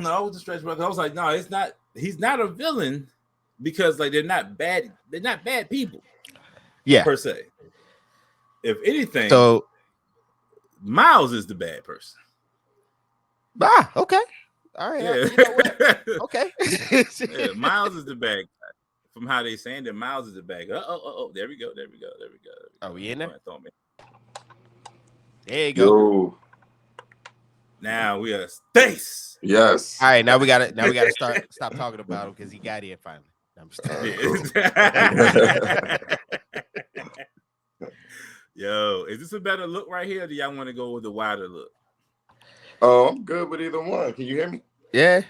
No, I was a stretch, but I was like, no, it's not. He's not a villain because like they're not bad. They're not bad people Yeah. per se. If anything, So Miles is the bad person. Okay. All right. Yeah. You know what? Okay. Yeah, Miles is the bad guy. From how they saying that Miles is the bad guy. Oh, there we go. Are we in there? Throw me. There you go. Yo. Now we are Stace. Yes. All right, now we gotta stop talking about him because he got here finally. I'm just Yo, is this a better look right here? Or do y'all want to go with the wider look? I'm good with either one. Can you hear me? Yeah.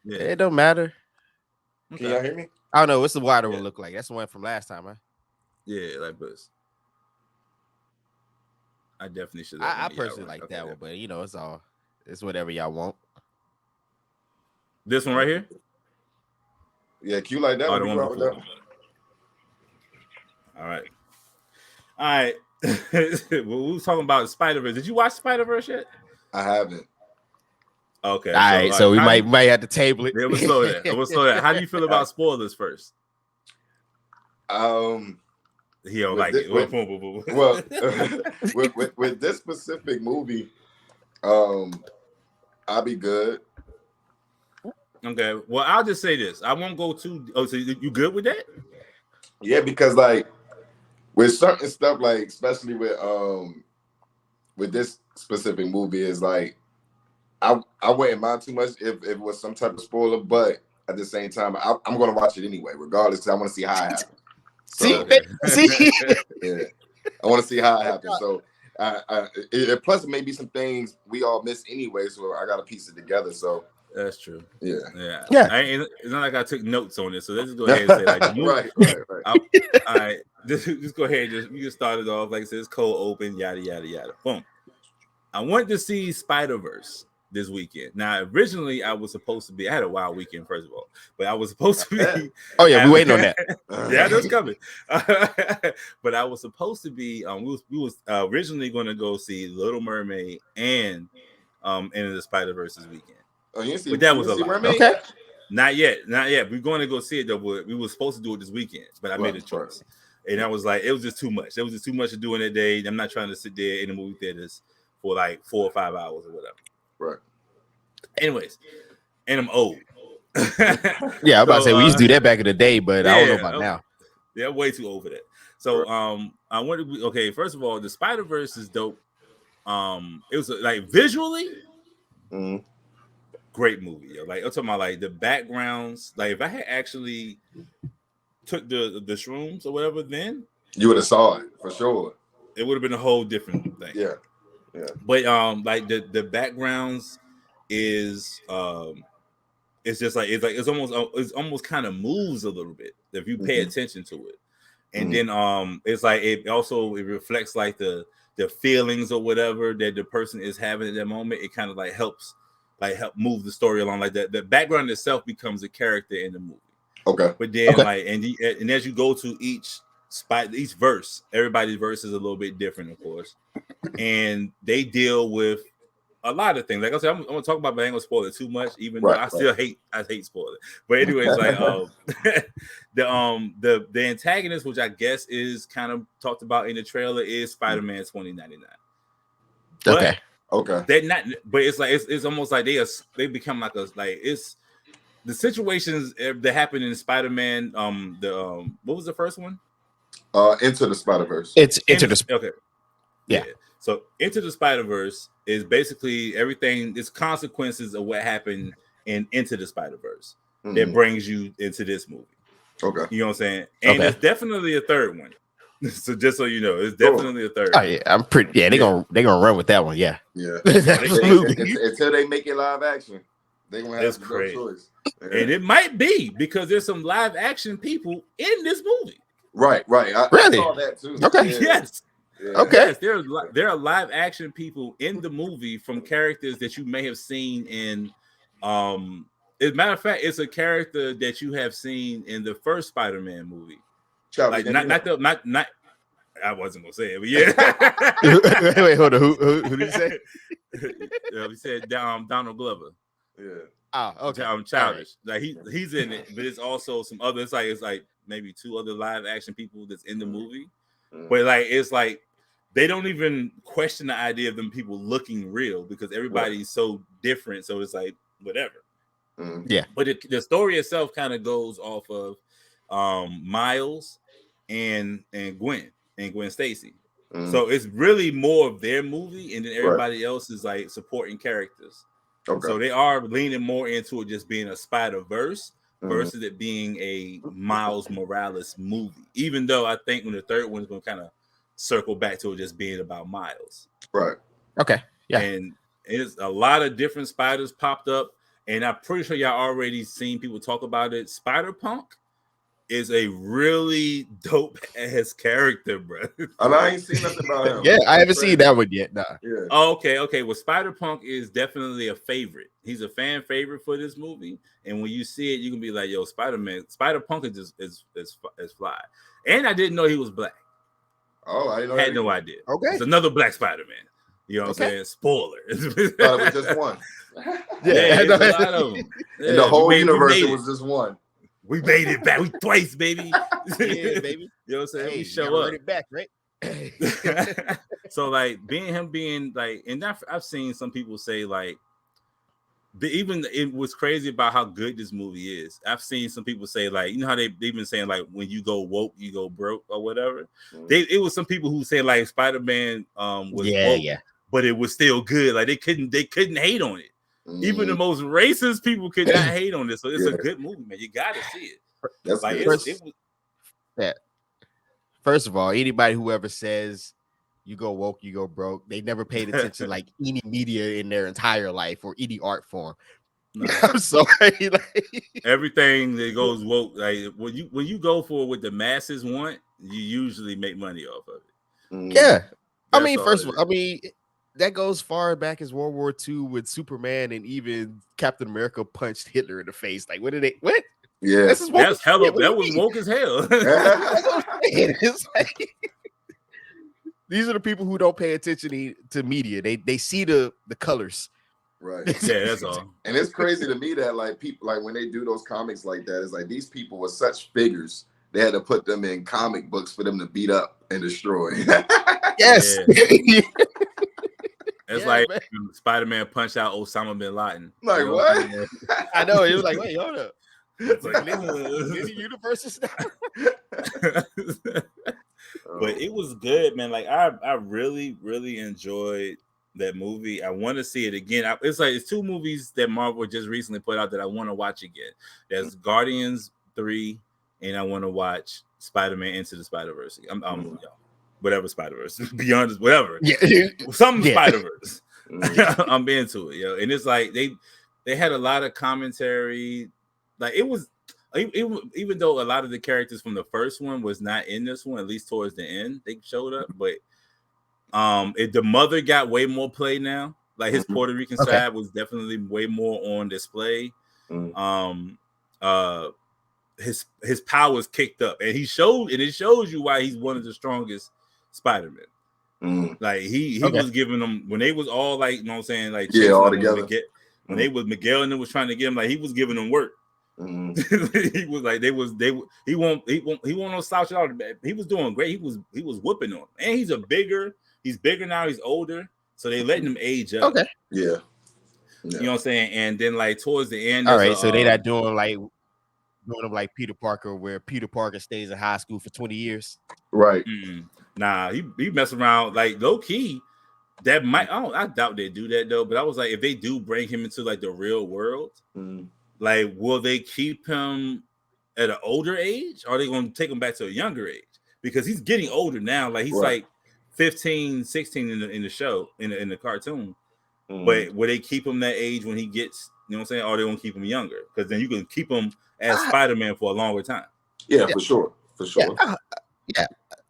It don't matter. Can y'all hear me? I don't know. What's the wider one look like? That's the one from last time, huh? Yeah, like this. I definitely should. I personally like that one, but it's whatever y'all want. This one right here? Yeah, Q like that one. The one before. All right. Well, we was talking about Spider-Verse. Did you watch Spider-Verse yet? I haven't. Okay. All right, so we might have to table it. Yeah, we'll slow that. How do you feel about spoilers first? He don't like it. Well, with this specific movie, I'll be good. Okay. Well, I'll just say this. I won't go too. Oh, so you good with that? Yeah, because like with certain stuff, like especially with this specific movie, is like I wouldn't mind too much if it was some type of spoiler, but at the same time, I'm going to watch it anyway, regardless, because I want to see how it happens. So, see, yeah, I want to see how it happens. So, plus maybe some things we all miss anyway, so I got to piece it together. So. That's true. Yeah. It's not like I took notes on this, so let's just go ahead and say like the movie. right. All right, just go ahead. You just start it off like it says cold open, yada yada yada. Boom. I went to see Spider-Verse this weekend. Now, originally I was supposed to be. I had a wild weekend, first of all, but I was supposed to be. Oh yeah, we waiting on that. Yeah, that's coming. But I was supposed to be. We was originally going to go see Little Mermaid and Into the Spider-Verse this weekend. Oh, you see, but that was a lot. Okay. Not yet. We're going to go see it though. But we were supposed to do it this weekend, but I made a choice, and I was like, it was just too much. It was just too much to do in a day. I'm not trying to sit there in the movie theaters for like 4 or 5 hours or whatever. Right. Anyways, and I'm old. Yeah, I'm about to say we used to do that back in the day, but I don't know about now. They're way too old for that. So I wanted to okay. First of all, the Spider-Verse is dope. It was like visually. Mm-hmm. Great movie, yo. Like I'm talking about like the backgrounds. Like if I had actually took the shrooms or whatever, then you would have saw it for sure. It would have been a whole different thing. Yeah. But like the backgrounds is it's just like it's almost kind of moves a little bit if you pay attention to it, and then it's like it reflects like the feelings or whatever that the person is having at that moment. It kind of like help move the story along like that. The background itself becomes a character in the movie. Okay. But then like and as you go to each verse, everybody's verse is a little bit different, of course. And they deal with a lot of things. Like I said, I'm gonna talk about, but I ain't gonna spoil it too much, even though I hate spoilers. But anyways, like the antagonist, which I guess is kind of talked about in the trailer, is Spider-Man 2099. Okay. They're not, but it's like it's almost like they become like it's the situations that happen in Spider-Man. What was the first one? Into the Spider-Verse. It's Into the okay. Yeah. So Into the Spider-Verse is basically everything. It's consequences of what happened in Into the Spider-Verse that brings you into this movie. Okay. You know what I'm saying? And there's definitely a third one. So just so you know, it's definitely a third. Oh yeah, I'm pretty. Yeah, they're gonna run with that one. Yeah. Until they make it live action, they're gonna have no choice. And it might be because there's some live action people in this movie. Right. Really? I saw that too. Okay. Yeah. Yes. Yeah. Okay. Yes, there are live action people in the movie from characters that you may have seen in. As a matter of fact, it's a character that you have seen in the first Spider-Man movie. Like not. I wasn't gonna say it, but yeah. Wait, hold on. Who did you say? He said Donald Glover. Yeah. Okay. Childish. Like he's in it, but it's also some other. It's like maybe 2 other live action people that's in the movie, but like it's like they don't even question the idea of them people looking real because everybody's so different. So it's like whatever. Yeah. But the story itself kind of goes off of Miles and Gwen Stacy. So it's really more of their movie, and then everybody else is like supporting characters. So they are leaning more into it just being a Spider-Verse versus it being a Miles Morales movie. Even though I think when the third one is going to kind of circle back to it just being about Miles. Right. Okay. Yeah. And it's a lot of different spiders popped up, and I'm pretty sure y'all already seen people talk about it. Spider-Punk is a really dope ass character, bro. I ain't seen nothing about him. Yeah, I haven't seen that one yet. Nah. Yeah. Oh, okay. Well, Spider-Punk is definitely a favorite. He's a fan favorite for this movie, and when you see it, you can be like, "Yo, Spider-Punk is fly." And I didn't know he was black. Oh, I didn't know. Had no idea. Okay, it's another black Spider-Man. You know what I'm saying? Spoiler. Thought it was just one. Yeah, it's a lot of them. In the whole universe, it was just one. We made it back. We twice, baby. Yeah, baby. You know what I'm saying? Hey, we show up. It back, right? So like him being like, and I've seen some people say like, even it was crazy about how good this movie is. I've seen some people say like, you know how they've been saying like, when you go woke, you go broke or whatever. It was some people who say like Spider-Man was woke, but it was still good. Like they couldn't hate on it. Even the most racist people could not hate on this. So it's a good movie, man. You gotta see it. That's like First of all, anybody who ever says you go woke, you go broke, they never paid attention like any media in their entire life or any art form. No. I'm sorry. Everything that goes woke, like when you go for what the masses want, you usually make money off of it. Yeah. I mean, first of all, that goes far back as World War II with Superman, and even Captain America punched Hitler in the face. Like, what? Yeah, that's hell. That was woke as hell. It's like, these are the people who don't pay attention to media. They see the colors. Right. Yeah, that's all. And it's crazy to me that like people, like when they do those comics like that, it's like these people were such figures. They had to put them in comic books for them to beat up and destroy. Yes. It's like Spider-Man punched out Osama bin Laden. Like, what? I know. It was like, wait, hold up. It's like this universe is But it was good, man. Like I really, really enjoyed that movie. I want to see it again. It's 2 movies that Marvel just recently put out that I want to watch again. There's Guardians 3, and I want to watch Spider-Man Into the Spider-Verse. Whatever Spider-Verse, Beyond, whatever. Yeah. Something Spider-Verse. I'm into it, And it's like they had a lot of commentary. Like it was, even though a lot of the characters from the first one was not in this one, at least towards the end, they showed up. But the mother got way more play now. Like his Puerto Rican side was definitely way more on display. His powers kicked up, and it shows you why he's one of the strongest Spider-Man. Like he was giving them when they was all like, you know what I'm saying, like all together. When they was Miguel and them was trying to get him, like he was giving them work. He was like he won't no slouch at all. He was doing great. He was whooping on him, and he's bigger now. He's older, so they letting him age up. Okay, yeah. You know what I'm saying. And then like towards the end, all right, so they not doing them like Peter Parker, where Peter Parker stays in high school for 20 years. Right. Nah, he mess around like low key. That might I doubt they do that though. But I was like, if they do bring him into like the real world, like will they keep him at an older age, or are they going to take him back to a younger age? Because he's getting older now. Like he's like 15, 16 in the show in the cartoon. But will they keep him that age when he gets, you know what I'm saying? Or they won't keep him younger? Because then you can keep him as Spider-Man for a longer time. Yeah, for sure. Yeah,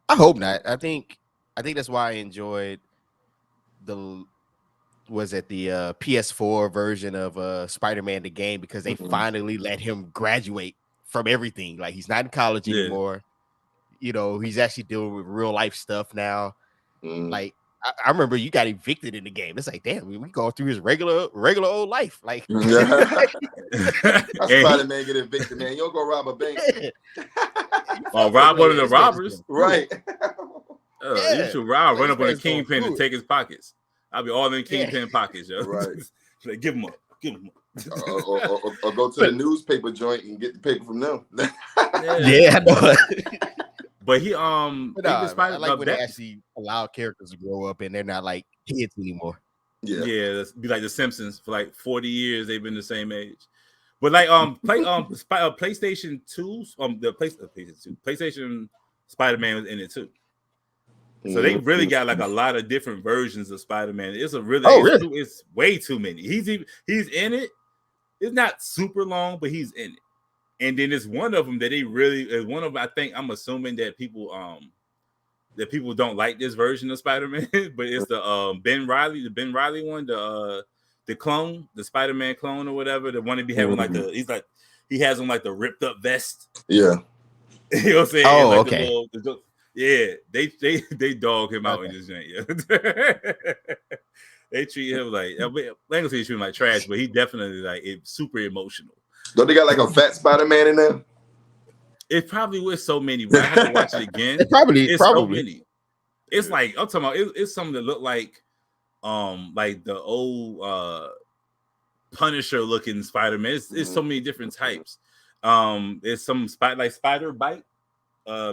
I hope not. I think that's why I enjoyed the PS4 version of Spider-Man the game, because they finally let him graduate from everything. Like he's not in college anymore. You know, he's actually dealing with real life stuff now. Like I remember you got evicted in the game. It's like, damn, we going through his regular old life. Like, How Spider-Man get evicted, man? You don't go rob a bank. Rob one of the robbers. Right. You should run up on the man's going kingpin and through take his pockets. I'll be all in kingpin pockets, yo. Right. Like, give him up. Or go to the newspaper joint and get the paper from them. Yeah, I know. But he I like when they actually allow characters to grow up and they're not like kids anymore. Yeah, that's be like the Simpsons. For like 40 years, they've been the same age. But like PlayStation 2, PlayStation Spider-Man was in it too. So they really got like a lot of different versions of Spider-Man. It's a really, it's way too many. He's in it. It's not super long, but he's in it. And then it's one of them that they really is one of. I think I'm assuming that people don't like this version of Spider-Man, but it's the Ben Riley one, the clone, the Spider-Man clone or whatever, the one that be having like he has on like the ripped up vest. Yeah. You know what I'm saying? Oh, like okay. They dog him out in this joint. Yeah. They treat him like I ain't gonna say treat him like trash, but he definitely like it's super emotional. Don't they got like a fat Spider-Man in there? It probably was so many, but I have to watch it again. It's so many. It's like I'm talking about. It's something that look like the old Punisher looking Spider-Man. It's so many different types. It's some Spider Bite.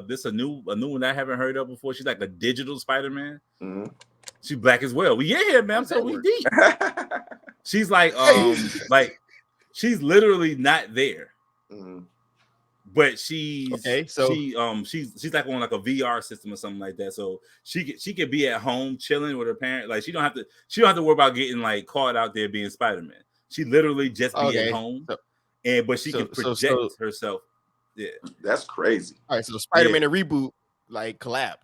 This a new one I haven't heard of before. She's like a digital Spider-Man. She's black as well. We here, man. I'm so we deep. She's like she's literally not there. But she's she's like on like a VR system or something like that. So she could be at home chilling with her parents. Like she don't have to worry about getting like caught out there being Spider-Man. She literally just be at home, but she can project herself. Yeah, that's crazy. All right, so Spider-Man and reboot like collabed.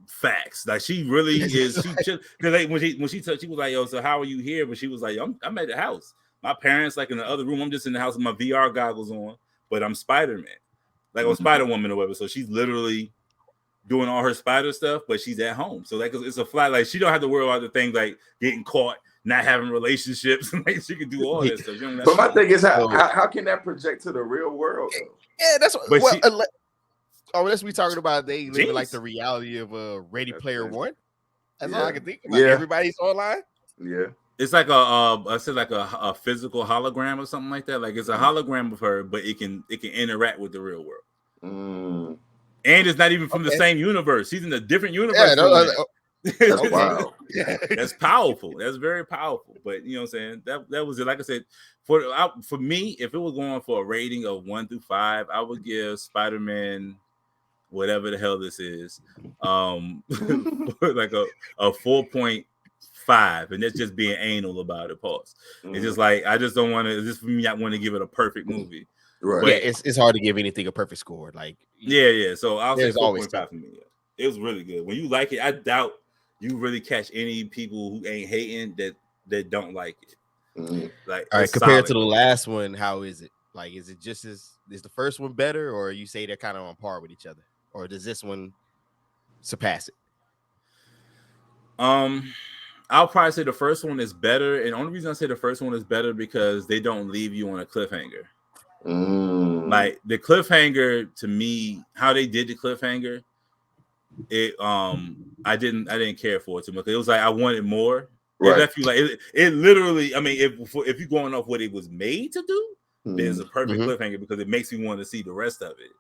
Facts. Like she really is. She like when she was like, "Yo, so how are you here?" But she was like, "I'm at the house. My parents like in the other room. I'm just in the house with my VR goggles on, but I'm Spider-Man, like I'm Spider-Woman or whatever." So she's literally doing all her spider stuff, but she's at home. So like it's a flat. Like she don't have to worry about the things like getting caught, not having relationships. Like she can do all that stuff. But my thing is, how can that project to the real world? Yeah, that's what. Unless we talking about they living like the reality of a Ready Player One. That's all I can think about. Yeah. Everybody's online. Yeah. It's like a physical hologram or something like that. Like it's a hologram of her, but it can interact with the real world. And it's not even from the same universe. She's in a different universe. Yeah, that's wow. That's powerful. That's very powerful. But you know what I'm saying? That was it. Like I said, for me, if it was going for a rating of 1 through 5, I would give Spider-Man whatever the hell this is, like a 4.5, and that's just being anal about it. Pause. It's just like I just don't want to. Just for me, I want to give it a perfect movie. Right. But, yeah, it's hard to give anything a perfect score. Like yeah. So I'll say 4.5 for me. Yeah. It was really good. When you like it, I doubt you really catch any people who ain't hating that don't like it. Like, all right, compared to the last one, how is it? Like, is it just is the first one better, or you say they're kind of on par with each other? Or does this one surpass it? I'll probably say the first one is better. And the only reason I say the first one is better because they don't leave you on a cliffhanger. Like the cliffhanger to me, how they did the cliffhanger, I didn't care for it too much. It was like I wanted more. Right. It left you like it literally. I mean, if you're going off what it was made to do, then it's a perfect cliffhanger because it makes me want to see the rest of it.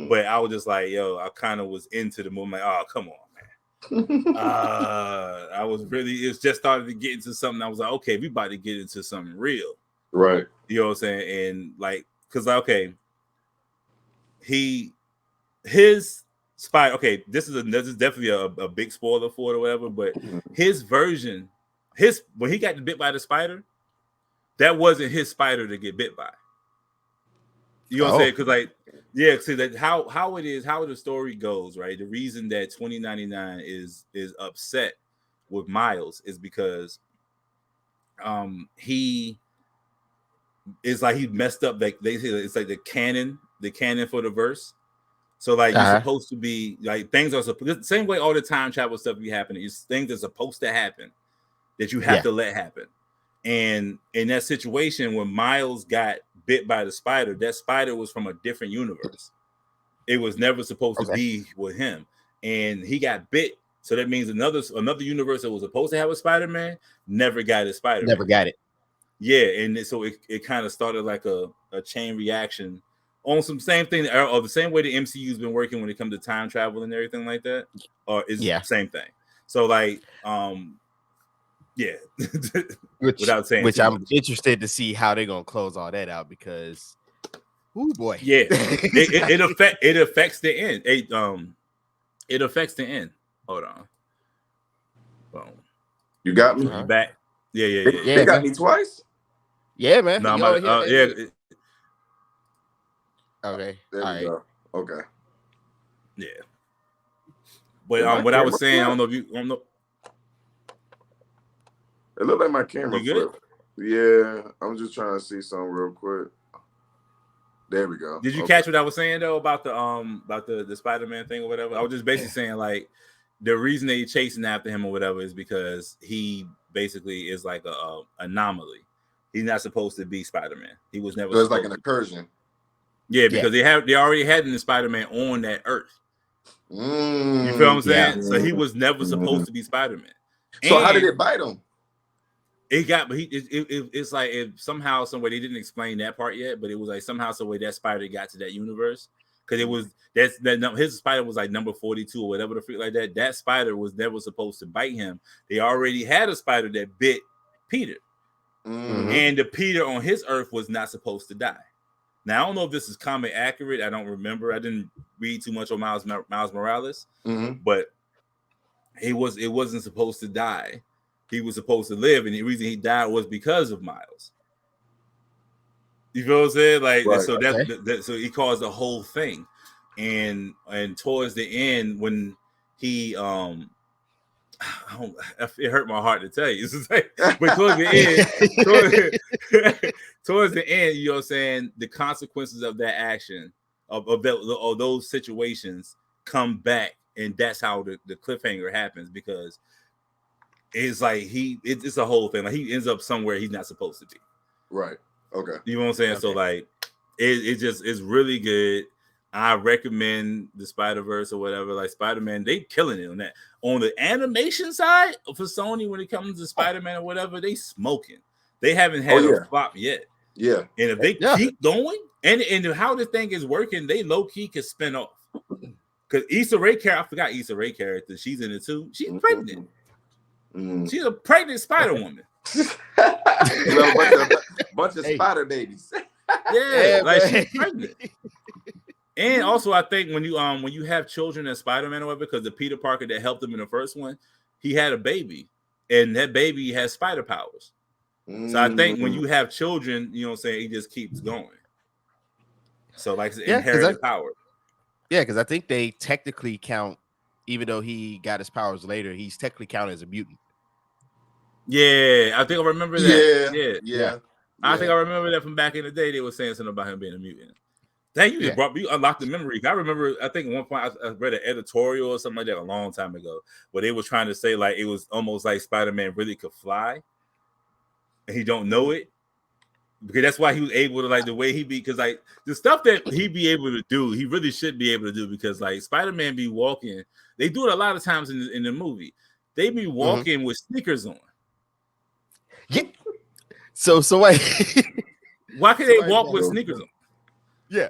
But I was just like, yo, I kind of was into the movie. Like, oh, come on, man. I was really, it's just started to get into something. I was like, okay, we about to get into something real. Right. You know what I'm saying? And like, because, okay, his spider, okay, this is definitely a big spoiler for it or whatever, but his version, when he got bit by the spider, that wasn't his spider to get bit by. You know what I'm saying? Because like, yeah, see that how it is, how the story goes, right? The reason that 2099 is upset with Miles is because he is like he messed up. Like they say, it's like the canon for the verse. So like you're supposed to be like things are the same way all the time travel stuff be happening. Is things are supposed to happen that you have to let happen. And in that situation, when Miles got bit by the spider, that spider was from a different universe. It was never supposed to be with him, and he got bit. So that means another universe that was supposed to have a Spider-Man never got a Spider-Man. Never got it. Yeah, and so it kind of started like a chain reaction on some same thing, or the same way the MCU's been working when it comes to time travel and everything like that, or is the same thing. So like, yeah, without saying which too I'm much. interested to see how they're gonna close all that out because, oh boy, yeah, it affects the end. It affects the end. Hold on, boom. You got me. You back? Yeah. They got me twice. Yeah, man. No, yeah. Okay. There we go. Okay. Yeah. But what I was saying, I don't know if you don't know. It looked like my camera flipped. Yeah, I'm just trying to see something real quick. There we go. Did you catch what I was saying though about the Spider-Man thing or whatever? I was just basically saying like the reason they chasing after him or whatever is because he basically is like a anomaly. He's not supposed to be Spider-Man. He was never. So it's like an incursion. Yeah, because they already had the Spider-Man on that Earth. You feel what I'm saying? So he was never supposed to be Spider-Man. So how did it bite him? It got, but it's like somehow, some way they didn't explain that part yet, but it was like somehow, some way that spider got to that universe because it was his spider was like number 42 or whatever the freak like that. That spider was never supposed to bite him. They already had a spider that bit Peter, and the Peter on his Earth was not supposed to die. Now I don't know if this is comic accurate. I don't remember. I didn't read too much on Miles Morales, but it wasn't supposed to die. He was supposed to live, and the reason he died was because of Miles. You feel what I'm saying? Like, so so he caused the whole thing, and towards the end when he it hurt my heart to tell you. It's like, but towards the end, towards the end, you know what I'm saying, the consequences of that action of those situations come back, and that's how the cliffhanger happens because. It's like it's a whole thing. Like he ends up somewhere he's not supposed to be. Right. Okay. You know what I'm saying? Okay. So like it's really good. I recommend the Spider-Verse or whatever. Like Spider-Man, they killing it on that. On the animation side for Sony, when it comes to Spider-Man or whatever, they smoking. They haven't had a flop yet. Yeah. And if they keep going, and how the thing is working, they low-key can spin off. Because Issa Rae character, I forgot Issa Rae character. She's in it too. She's pregnant. She's a pregnant Spider Woman. a bunch of spider babies. Yeah, like she's pregnant. And also, I think when you have children as Spider-Man or whatever, because the Peter Parker that helped him in the first one, he had a baby, and that baby has spider powers. So I think when you have children, you know what I'm saying, he just keeps going. So like it's inherited power. Yeah, because I think they technically count, even though he got his powers later, he's technically counted as a mutant. Yeah, I think I remember that. Yeah. I think I remember that from back in the day. They were saying something about him being a mutant. Thank you. You unlocked the memory. I remember. I think at one point I read an editorial or something like that a long time ago, where they were trying to say like it was almost like Spider-Man really could fly, and he don't know it because that's why he was able to like the way he be because like the stuff that he be able to do, he really should be able to do because like Spider-Man be walking. They do it a lot of times in the movie. They be walking with sneakers on. Yeah. So wait. Why can't they walk with sneakers on? Yeah.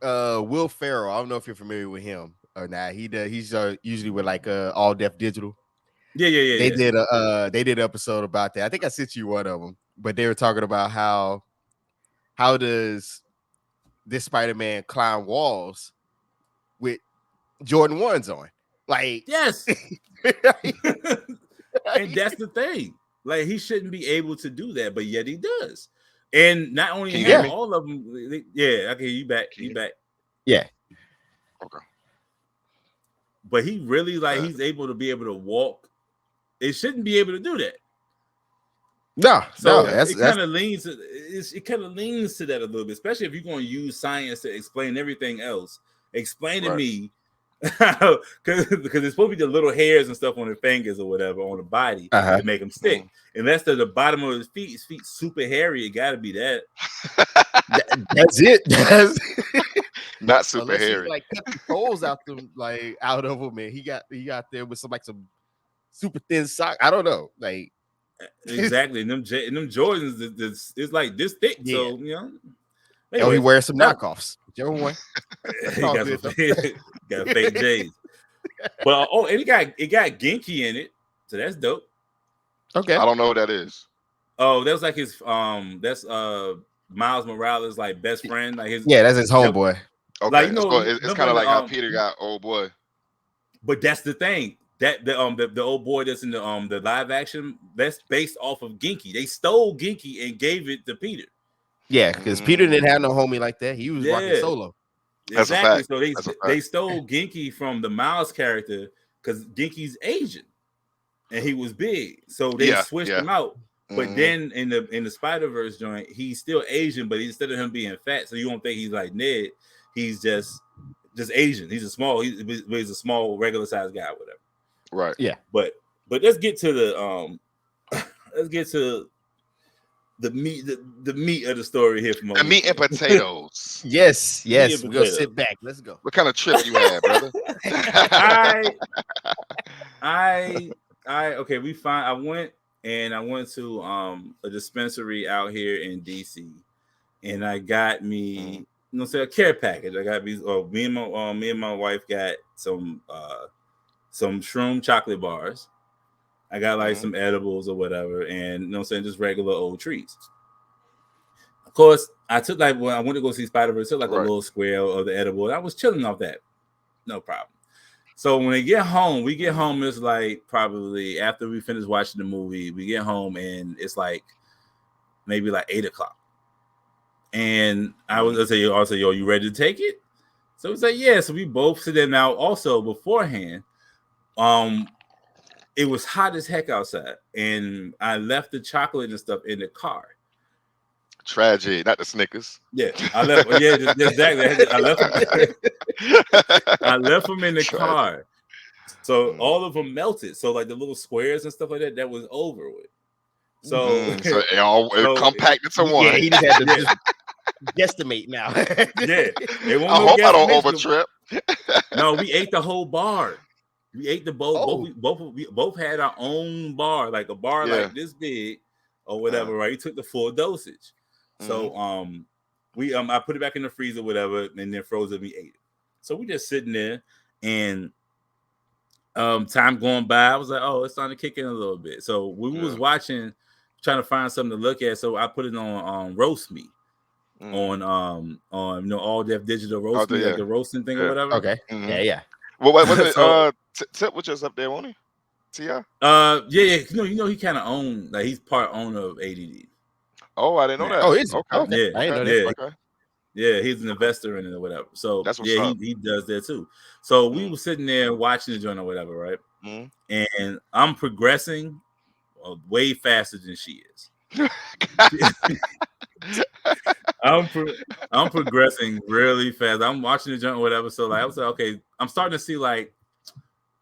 Will Ferrell. I don't know if you're familiar with him or not. He's usually with like All Def Digital. Yeah. They did an episode about that. I think I sent you one of them, but they were talking about how does this Spider-Man climb walls with Jordan 1s on? Like yes. And that's the thing. Like he shouldn't be able to do that, but yet he does. And not only have all of them, I can hear you back. You back. Yeah. Okay. But he really he's able to walk. It shouldn't be able to do that. It kind of leans to that a little bit, especially if you're going to use science to explain everything else. Explain to me, because it's supposed to be the little hairs and stuff on the fingers or whatever on the body to make them stick. Unless they're the bottom of his feet super hairy. It got to be that. That's it. That's Not super unless hairy. he like cut the toes out them like out of him, and he got there with some super thin sock. I don't know, like exactly. And them Jordans, it's like this thick. Yeah. So Anyway, he wears some knockoffs. Whichever one. He got got fake J's. But and it got Genki in it, so that's dope. Okay. I don't know what that is. Oh, that was like his that's Miles Morales' like best friend, like his that's his homeboy. Okay, like so it's kind of like how Peter got old boy. But that's the thing. That the old boy that's in the live action, that's based off of Genki. They stole Genki and gave it to Peter. Yeah, because Peter didn't have no homie like that. He was rocking solo. That's exactly. A fact. So they stole Genki from the Miles character because Genki's Asian and he was big. So they switched him out. But then in the Spider-Verse joint, he's still Asian, but instead of him being fat, so you don't think he's like Ned, he's just Asian. He's a small regular sized guy, whatever. Right. Yeah. But let's get to the the meat of the story here from the meat and potatoes. Yes. We're gonna sit back. Let's go. What kind of trip you had, brother? Okay, I went to a dispensary out here in DC, and I got me a care package. I got me and my wife got some shroom chocolate bars. I got like some edibles or whatever, and just regular old treats. Of course, I took when I went to go see Spider-Verse, took a little square of the edible. I was chilling off that, no problem. So when we get home, it's like probably after we finish watching the movie, we get home and it's like maybe like 8:00. And I was say, yo, you ready to take it? So we say, yeah. So we both sit there now. Also beforehand, it was hot as heck outside, and I left the chocolate and stuff in the car. Tragic, not the Snickers. Yeah, I left. Yeah, exactly. I left them in the car, so all of them melted. So like the little squares and stuff like that was over with. So it all compacted to one. Yeah, he just had to guesstimate now. I hope I don't overtrip. No, we ate the whole bar. We ate the both. We both had our own bar, like a bar like this big or whatever. Right? We took the full dosage. So I put it back in the freezer, whatever, and then froze it. We ate it. So we just sitting there, and time going by, I was like, oh, it's starting to kick in a little bit. So we was watching, trying to find something to look at. So I put it on roast me. On All Def Digital Roast me, like the roasting thing or whatever. Okay. Yeah. Well, what was it? Tip was just up there, wasn't he? T.I.? Yeah. He kind of owned, like he's part owner of ADD. Oh, I didn't know that. Oh, is okay. Okay. Yeah, I didn't know that. Okay. Yeah, he's an investor in it or whatever. So that's what's up. He does that too. So we were sitting there watching the joint or whatever, right? And I'm progressing way faster than she is. I'm progressing really fast. I'm watching the joint or whatever. So like I was like, okay, I'm starting to see like,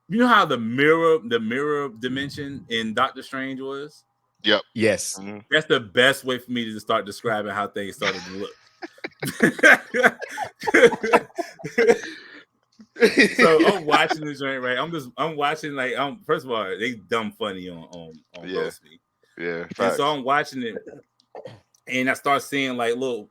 you know how the mirror dimension in Doctor Strange was? Yep. Yes. That's the best way for me to start describing how things started to look. So I'm watching this joint, right? I'm watching like first of all, they dumb funny on roast me. Yeah. And so I'm watching it, and I start seeing like little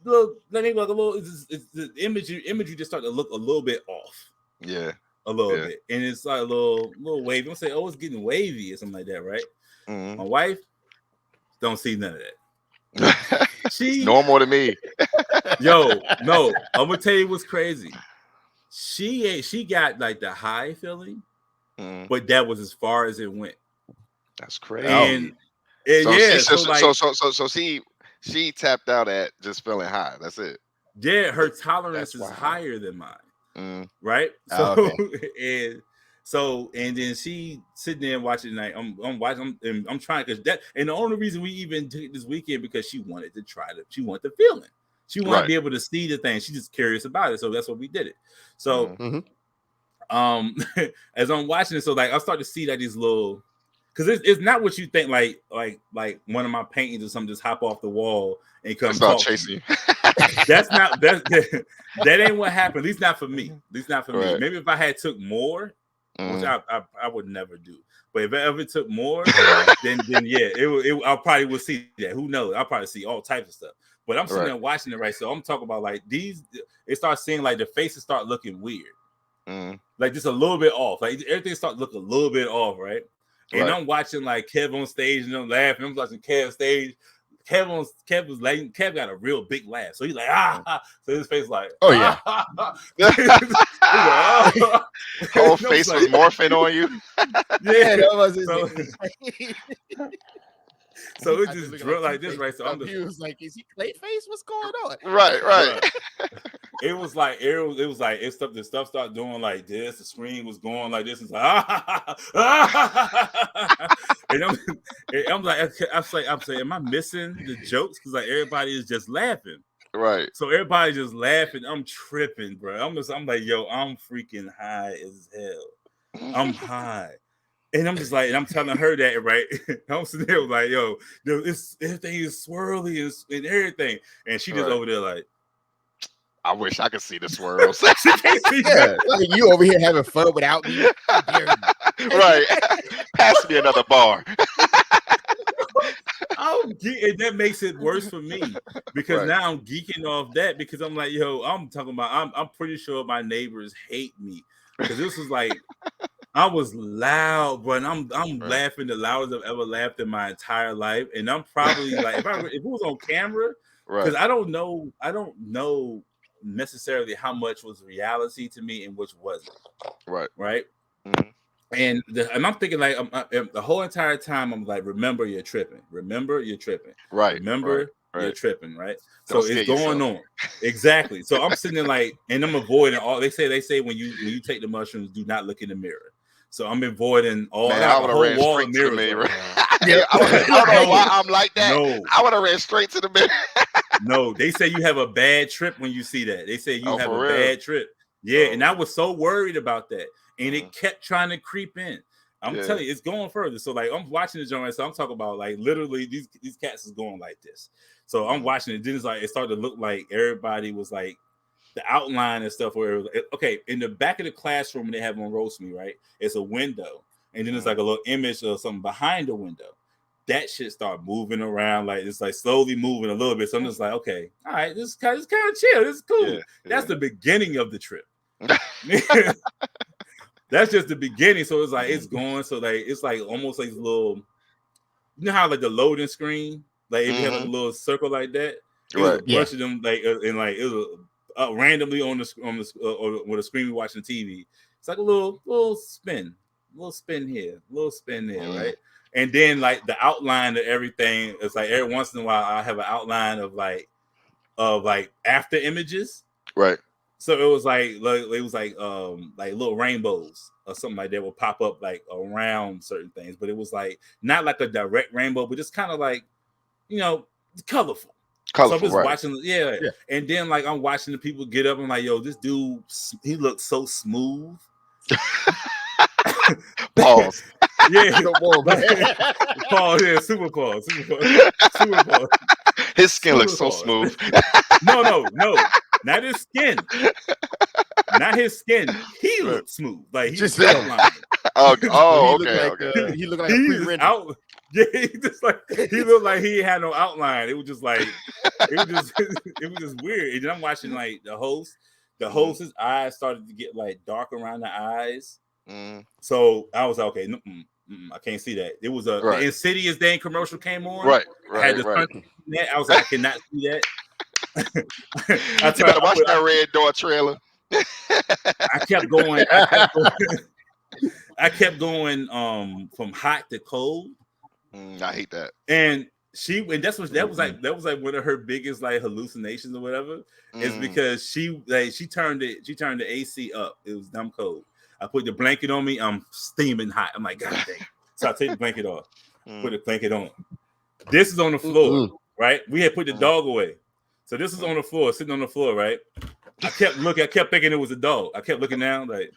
it's the imagery just started to look a little bit off. Yeah. A little bit. And it's like a little wavy. I'm saying, oh, it's getting wavy or something like that, right? My wife don't see none of that. She normal to me. Yo, no, I'm gonna tell you what's crazy. She got like the high feeling, but that was as far as it went. That's crazy. And she tapped out at just feeling high. That's it. Yeah, her tolerance is higher than mine. Right? So and then she sitting there watching like I'm watching and I'm trying because that and the only reason we even took it this weekend because she wanted the feeling. She wanted to be able to see the thing. She's just curious about it. So that's what we did it. So as I'm watching it, so like I start to see like these little, because it's not what you think, like one of my paintings or something just hop off the wall and come talk chasing you. That's not that ain't what happened. At least not for me. At least not for me. Maybe if I had took more, which I would never do. But if I ever took more, then yeah, I probably would see that. Who knows? I'll probably see all types of stuff. But I'm sitting there watching it, right? So I'm talking about like these. It starts seeing like the faces start looking weird, like just a little bit off. Like everything starts looking a little bit off, right? And I'm watching like Kev on stage and I'm laughing. I'm watching Kev stage. Kev was like, Kev got a real big laugh, so he's like, so his face like, whole face was morphing on you. That was so it just drilled like this, right? So I'm just, he was like, "Is he Clayface? What's going on?" Right. It was like the stuff started doing like this. The screen was going like this. It's like and I'm like, I'm saying, am I missing the jokes? Because like everybody is just laughing. Right. So everybody just laughing. I'm tripping, bro. I'm like, yo, I'm freaking high as hell. I'm high. And I'm just like, and I'm telling her that, right? I'm sitting there like, yo, everything is swirly and everything. And she just over there like, I wish I could see the swirls. She can't see that. Like, you over here having fun without me. Right. Pass me another bar. That makes it worse for me because now I'm geeking off that because I'm like, yo, I'm talking about, I'm pretty sure my neighbors hate me because this was like, I was loud, but I'm laughing the loudest I've ever laughed in my entire life, and I'm probably like, if it was on camera, because I don't know necessarily how much was reality to me and which wasn't. Right. Mm-hmm. And I'm thinking like the whole entire time I'm like, remember you're tripping. Remember you're tripping. Remember you're tripping. Right. Don't so it's going on. Exactly. So I'm sitting there like, and I'm avoiding all. They say when you take the mushrooms, do not look in the mirror. So I'm avoiding all. Man, I would have ran straight to the mirror. Right. I don't know why I'm like that. No. I would have ran straight to the mirror. No, they say you have a bad trip when you see that. They say you have a bad trip. Yeah, and I was so worried about that. And it kept trying to creep in. I'm telling you, it's going further. So like I'm watching the joint, so I'm talking about like literally these cats is going like this. So I'm watching it. Then it's like it started to look like everybody was like the outline and stuff. Where okay, in the back of the classroom they have on Roast Me, right? It's a window, and then it's like a little image of something behind the window. That shit start moving around, like it's like slowly moving a little bit. So I'm just like, okay, all right, this is kind of chill. This is cool. That's the beginning of the trip. That's just the beginning. So it's like it's going. So like it's like almost like a little, you know how like the loading screen, like if you have like a little circle like that, it was a bunch of them like and like it was randomly on the with a screen we watching TV. It's like a little spin here, little spin there, right? And then like the outline of everything, it's like every once in a while I have an outline of like after images, right? So it was like little rainbows or something like that will pop up like around certain things, but it was like not like a direct rainbow, but just kind of like, you know, colorful. So I'm just watching, and then like I'm watching the people get up. I'm like, yo, this dude, he looks so smooth. Pause. Yeah, pause. Yeah, super pause. His skin looks so smooth. No, not his skin. Not his skin. He looks smooth. Like he's just outlined. Okay. He looked like a pre-rendered. Out. Yeah, he looked like he had no outline. It was just like it was just weird. And then I'm watching like the host. The host's eyes started to get like dark around the eyes. So I was like, okay, I can't see that. It was the Insidious Day commercial came on. Right. I had I was like, I cannot see that. You better watch that Red Door trailer. I kept going from hot to cold. I hate that. And that was like one of her biggest like hallucinations or whatever. Is because she turned the AC up. It was dumb cold. I put the blanket on me. I'm steaming hot. I'm like, God dang. So I take the blanket off. Put the blanket on. This is on the floor, right? We had put the dog away. So this is on the floor, sitting on the floor, right? I kept looking. I kept thinking it was a dog. I kept looking down, like,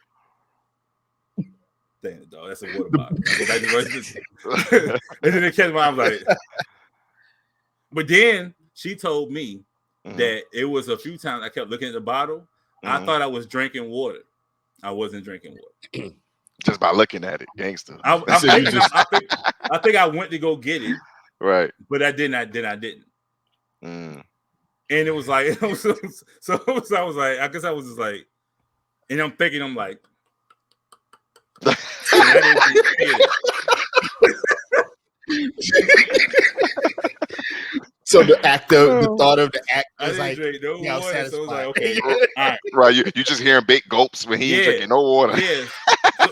dang, the dog. That's a water bottle. And I go back to the and then it catch my eye. I was like, but then she told me that it was a few times I kept looking at the bottle. I thought I was drinking water. I wasn't drinking water. Just by looking at it, gangster. I think I went to go get it, right? But I didn't. And it was like, I was like, I guess I was just like, and I'm thinking, I'm like, and I didn't So the thought of the act was I didn't like, drink no water, so it was like, okay, all right. Right, you just hearing big gulps when he ain't drinking no water. Yes. So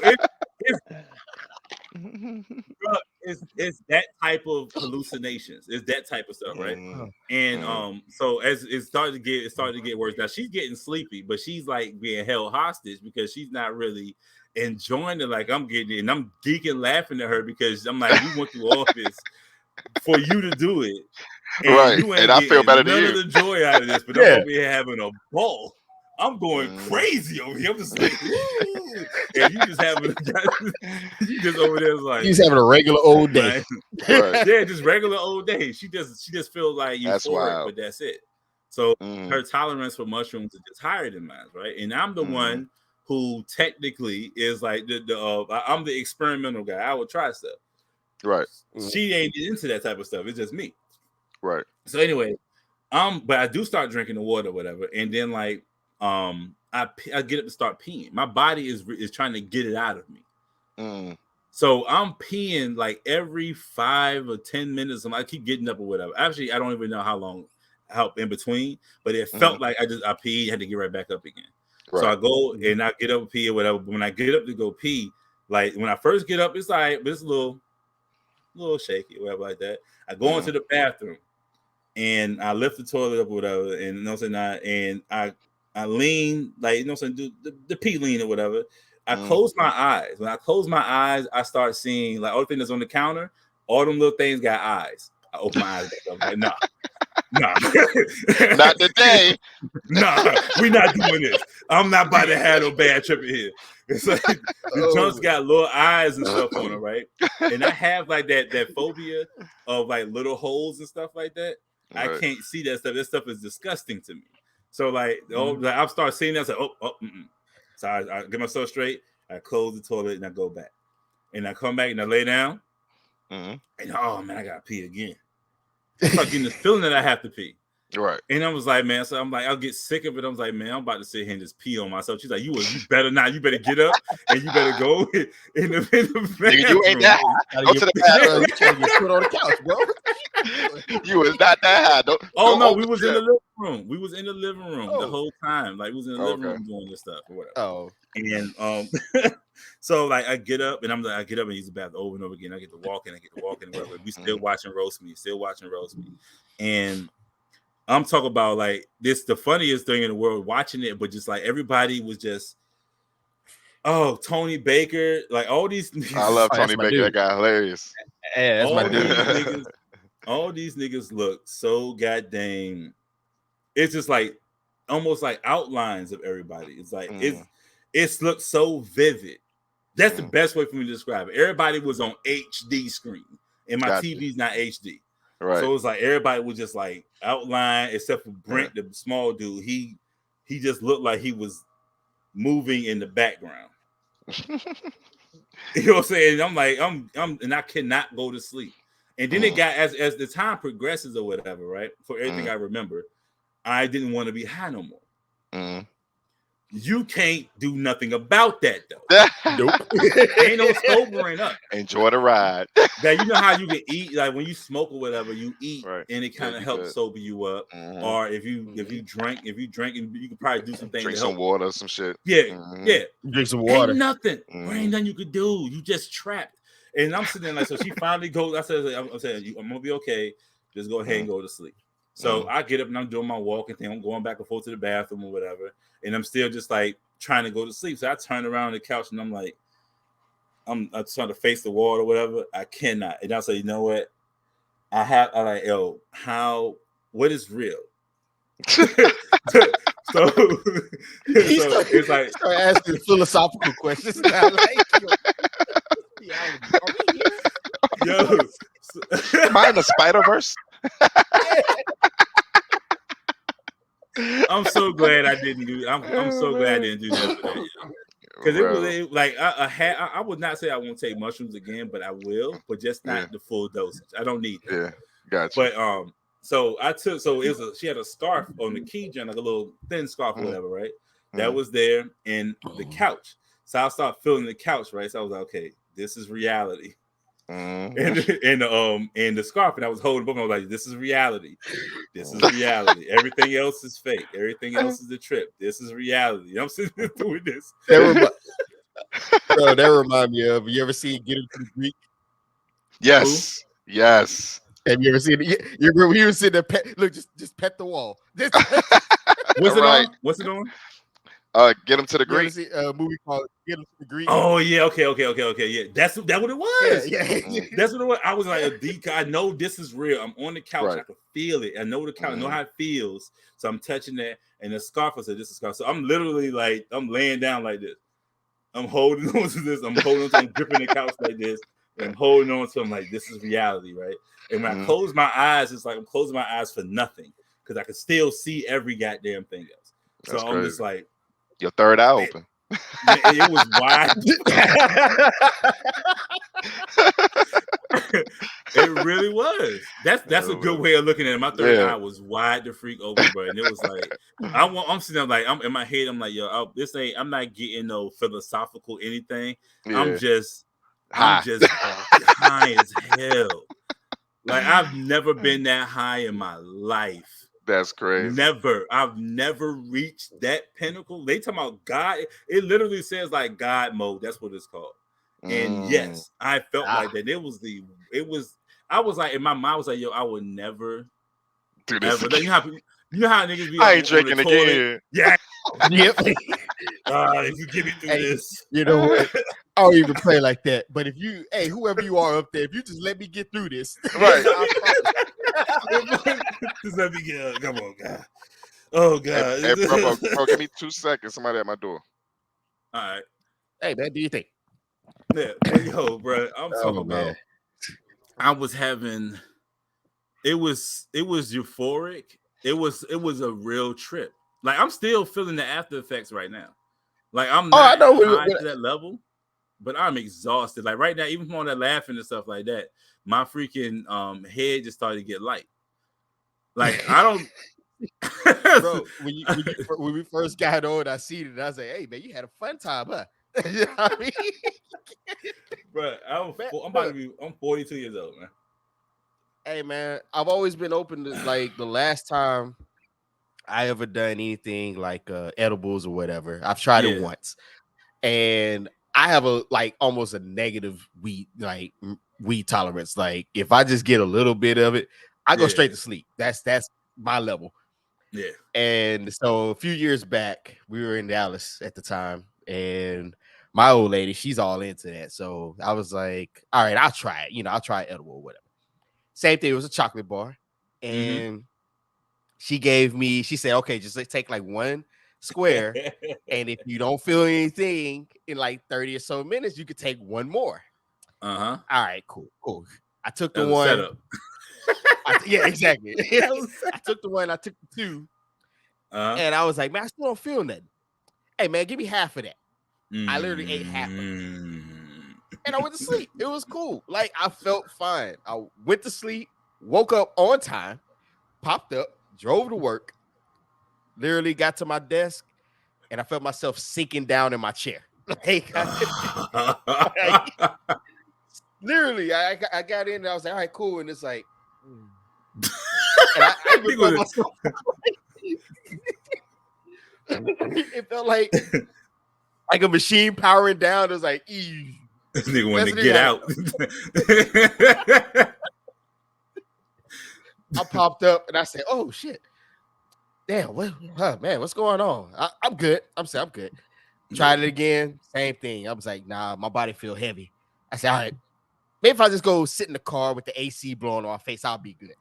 it's that type of hallucinations. It's that type of stuff, right? And so as it started to get worse. Now she's getting sleepy, but she's like being held hostage because she's not really enjoying it like I'm getting it. And I'm geeking laughing at her because I'm like, we went through all this for you to do it. And right. You ain't and I feel better than none you. of the joy out of this, but I'm over here having a ball. I'm going crazy over here. I'm just like, woo! And you just having you just over there like he's having a regular old day. Right. Yeah, just regular old day. She just feels like euphoric, but that's it. So her tolerance for mushrooms is just higher than mine, right? And I'm the one who technically is like I'm the experimental guy. I would try stuff. Right. She ain't into that type of stuff. It's just me. Right. So anyway, but I do start drinking the water, or whatever, and then like I get up to start peeing. My body is trying to get it out of me. So I'm peeing like every 5 or 10 minutes. I keep getting up or whatever. Actually, I don't even know how long in between, but it felt like I peed, had to get right back up again. Right. So I go and I get up and pee or whatever. But when I get up to go pee, like when I first get up, it's like, but it's a little shaky or whatever like that. I go into the bathroom and I lift the toilet up or whatever, and you know what I'm saying, and I lean, like, you know what I'm saying, do the pee lean or whatever. I close my eyes. When I close my eyes, I start seeing like all the things that's on the counter, all them little things got eyes. I open my eyes back up. I'm like, nah. Not today. Nah, we not doing this. I'm not about to have no bad trip in here. It's like the joints got little eyes and stuff on them, right? And I have like that phobia of like little holes and stuff like that. Right. I can't see that stuff. That stuff is disgusting to me. So like, like I'll start seeing that. I was like, So I get myself straight. I close the toilet and I go back. And I come back and I lay down. And oh man, I gotta pee again. It's like getting this feeling that I have to pee. Right. And I was like, man, so I'm like, I'll get sick of it. I was like, man, I'm about to sit here and just pee on myself. She's like, you better not. You better get up and you better go in the Nigga, you ain't that high. Go to the bathroom. You trying to get put on the couch, bro. You was not that high. Don't we was in the living room. We was in the living room the whole time. Like we was in the living room doing this stuff or whatever. And so like I get up and I'm like, I get up and use the bathroom over and over again. I get to walking, whatever. We still watching roast meat. And I'm talking about like this, the funniest thing in the world, watching it, but just like everybody was just, Tony Baker, like all these niggas. I love Tony Baker. Dude. That guy hilarious. Yeah, that's my dude. All these niggas look so goddamn. It's just like almost like outlines of everybody. It's like it's looked so vivid. That's the best way for me to describe it. Everybody was on HD screen, and my TV's not HD. Right. So it was like everybody was just like outline, except for Brent, the small dude. He just looked like he was moving in the background. You know what I'm saying? I'm like, I'm and I cannot go to sleep. And then it got as the time progresses or whatever, right? For everything I remember, I didn't want to be high no more. You can't do nothing about that though. Nope. Ain't no sobering up. Enjoy the ride. Now you know how you can eat, like when you smoke or whatever, you eat and it kind of helps sober you up. Or if you drink, and you can probably do some things. Drink some water, some shit. Yeah. Drink some water. Ain't nothing. There ain't nothing you could do. You just trapped. And I'm sitting there like, so she finally goes. I said, I'm saying, I'm gonna be okay. Just go ahead and go to sleep. So I get up and I'm doing my walking thing. I'm going back and forth to the bathroom or whatever. And I'm still just like trying to go to sleep. So I turn around on the couch and I'm like, I'm trying to face the wall or whatever. I cannot. And I say, you know what? I like, what is real? so it's like start asking philosophical questions now. Like, reality. Are we here? Yo, Am I in the Spider-Verse? I'm so glad I didn't do. I'm so glad I didn't do none of that. Because it was like I would not say I won't take mushrooms again, but I will, but just not the full dosage. I don't need that. Yeah, gotcha. But so I took she had a scarf on the key joint, like a little thin scarf or whatever, right? That was there in the couch. So I started feeling the couch, right? So I was like, okay, this is reality. And the scarf, and I was holding both. I was like, this is reality. This is reality. Everything else is fake. Everything else is the trip. This is reality. I'm sitting there doing this. Bro, that remind me of, you ever seen Get Him to the Greek? Yes. Who? Yes. Have you ever seen it? You remember he was sitting there, look, just pet the wall. What's it on? What's it on? Get Him to the Greek. You ever see a movie called Get Him to the Greek? Oh yeah, okay. Yeah, that's what it was. Yeah. That's what it was. I was like, I know this is real. I'm on the couch. Right. I can feel it. I know the couch. I know how it feels. So I'm touching that, and the scarf. I said, "This is scarf." So I'm literally like, I'm laying down like this. I'm holding on to this. I'm gripping the couch like this, and I'm holding on to. I'm like, this is reality, right? And when I close my eyes, it's like I'm closing my eyes for nothing because I can still see every goddamn thing else. So That's I'm crazy. just like, your third eye open. Man, it was wide. It really was. That's a good way of looking at it. My third eye was wide the freak open, bro, and it was like I'm sitting there like I'm in my head. I'm like, yo, this ain't. I'm not getting no philosophical anything. Yeah. I'm just high as hell. Like I've never been that high in my life. That's crazy. Never. I've never reached that pinnacle. They talking about God. It literally says like God mode. That's what it's called. And yes, I felt like that. It was. I was like in my mind. I was like, yo, I would never do this. Ever. You know how niggas be. I ain't drinking again. Yeah. Yep. If you get me through this, you know what? I don't even play like that. But if you, whoever you are up there, if you just let me get through this, right? Just let me get. Come on, God. Oh God. Hey, bro, give me 2 seconds. Somebody at my door. All right. Hey man, do you think? Yeah, but yo, bro, I'm talking about. I was having. It was euphoric. It was a real trip. Like I'm still feeling the after effects right now. Like I'm not high to that level, but I'm exhausted. Like right now, even from all that laughing and stuff like that, my freaking head just started to get light. Like I don't. Bro, when we first got on, I seen it. And I was like, "Hey man, you had a fun time, huh?" You know what I mean? Bro, I'm 42 years old, man. Hey man, I've always been open to like the last time I ever done anything like edibles or whatever. I've tried it once, and I have almost a negative weed tolerance. Like if I just get a little bit of it, I go straight to sleep. That's my level. Yeah. And so a few years back, we were in Dallas at the time, and my old lady, she's all into that. So I was like, all right, I'll try it. I'll try edible or whatever. Same thing. It was a chocolate bar. And she said, okay, just take like one square. And if you don't feel anything in like 30 or so minutes, you could take one more. All right, cool. I took the one. Setup. Yeah, exactly. I took the one, I took the two. And I was like, man, I still don't feel nothing. Hey, man, give me half of that. I literally ate half of it. And I went to sleep. It was cool. Like, I felt fine. I went to sleep, woke up on time, popped up, drove to work, literally got to my desk, and I felt myself sinking down in my chair. Literally, I got in and I was like, all right, cool. And it's like, and I even felt myself. It felt like a machine powering down. It was like, this nigga wanted to get out. I popped up and I said, "Oh shit, damn, man, what's going on?" I'm good. I'm good. Tried it again, same thing. I was like, "Nah, my body feel heavy." I said, "All right, maybe if I just go sit in the car with the AC blowing on my face, I'll be good."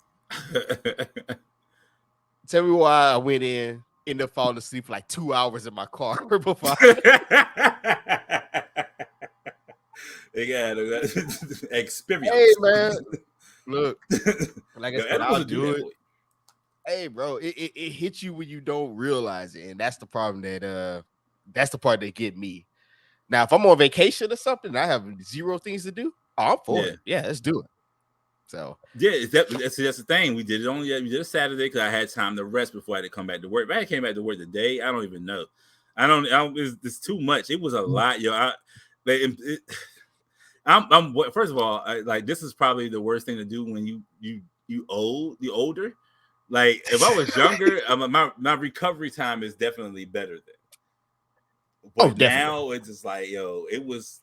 Tell me why I went in, ended up falling asleep for like 2 hours in my car before. They got experience. Hey man, look, like I said, Edibles I'll will do that it. for you. Hey, bro, it hits you when you don't realize it, and that's the problem. That's the part that get me. Now, if I'm on vacation or something, and I have 0 things to do. Oh, I'm for it. Yeah, let's do it. So yeah, that's the thing. We did a Saturday because I had time to rest before I had to come back to work. If I came back to work today, I don't even know. I don't it's too much. It was a lot, yo. I'm first of all, like this is probably the worst thing to do when you older. Like if I was younger, my recovery time is definitely better than. But now it's just like, yo, it was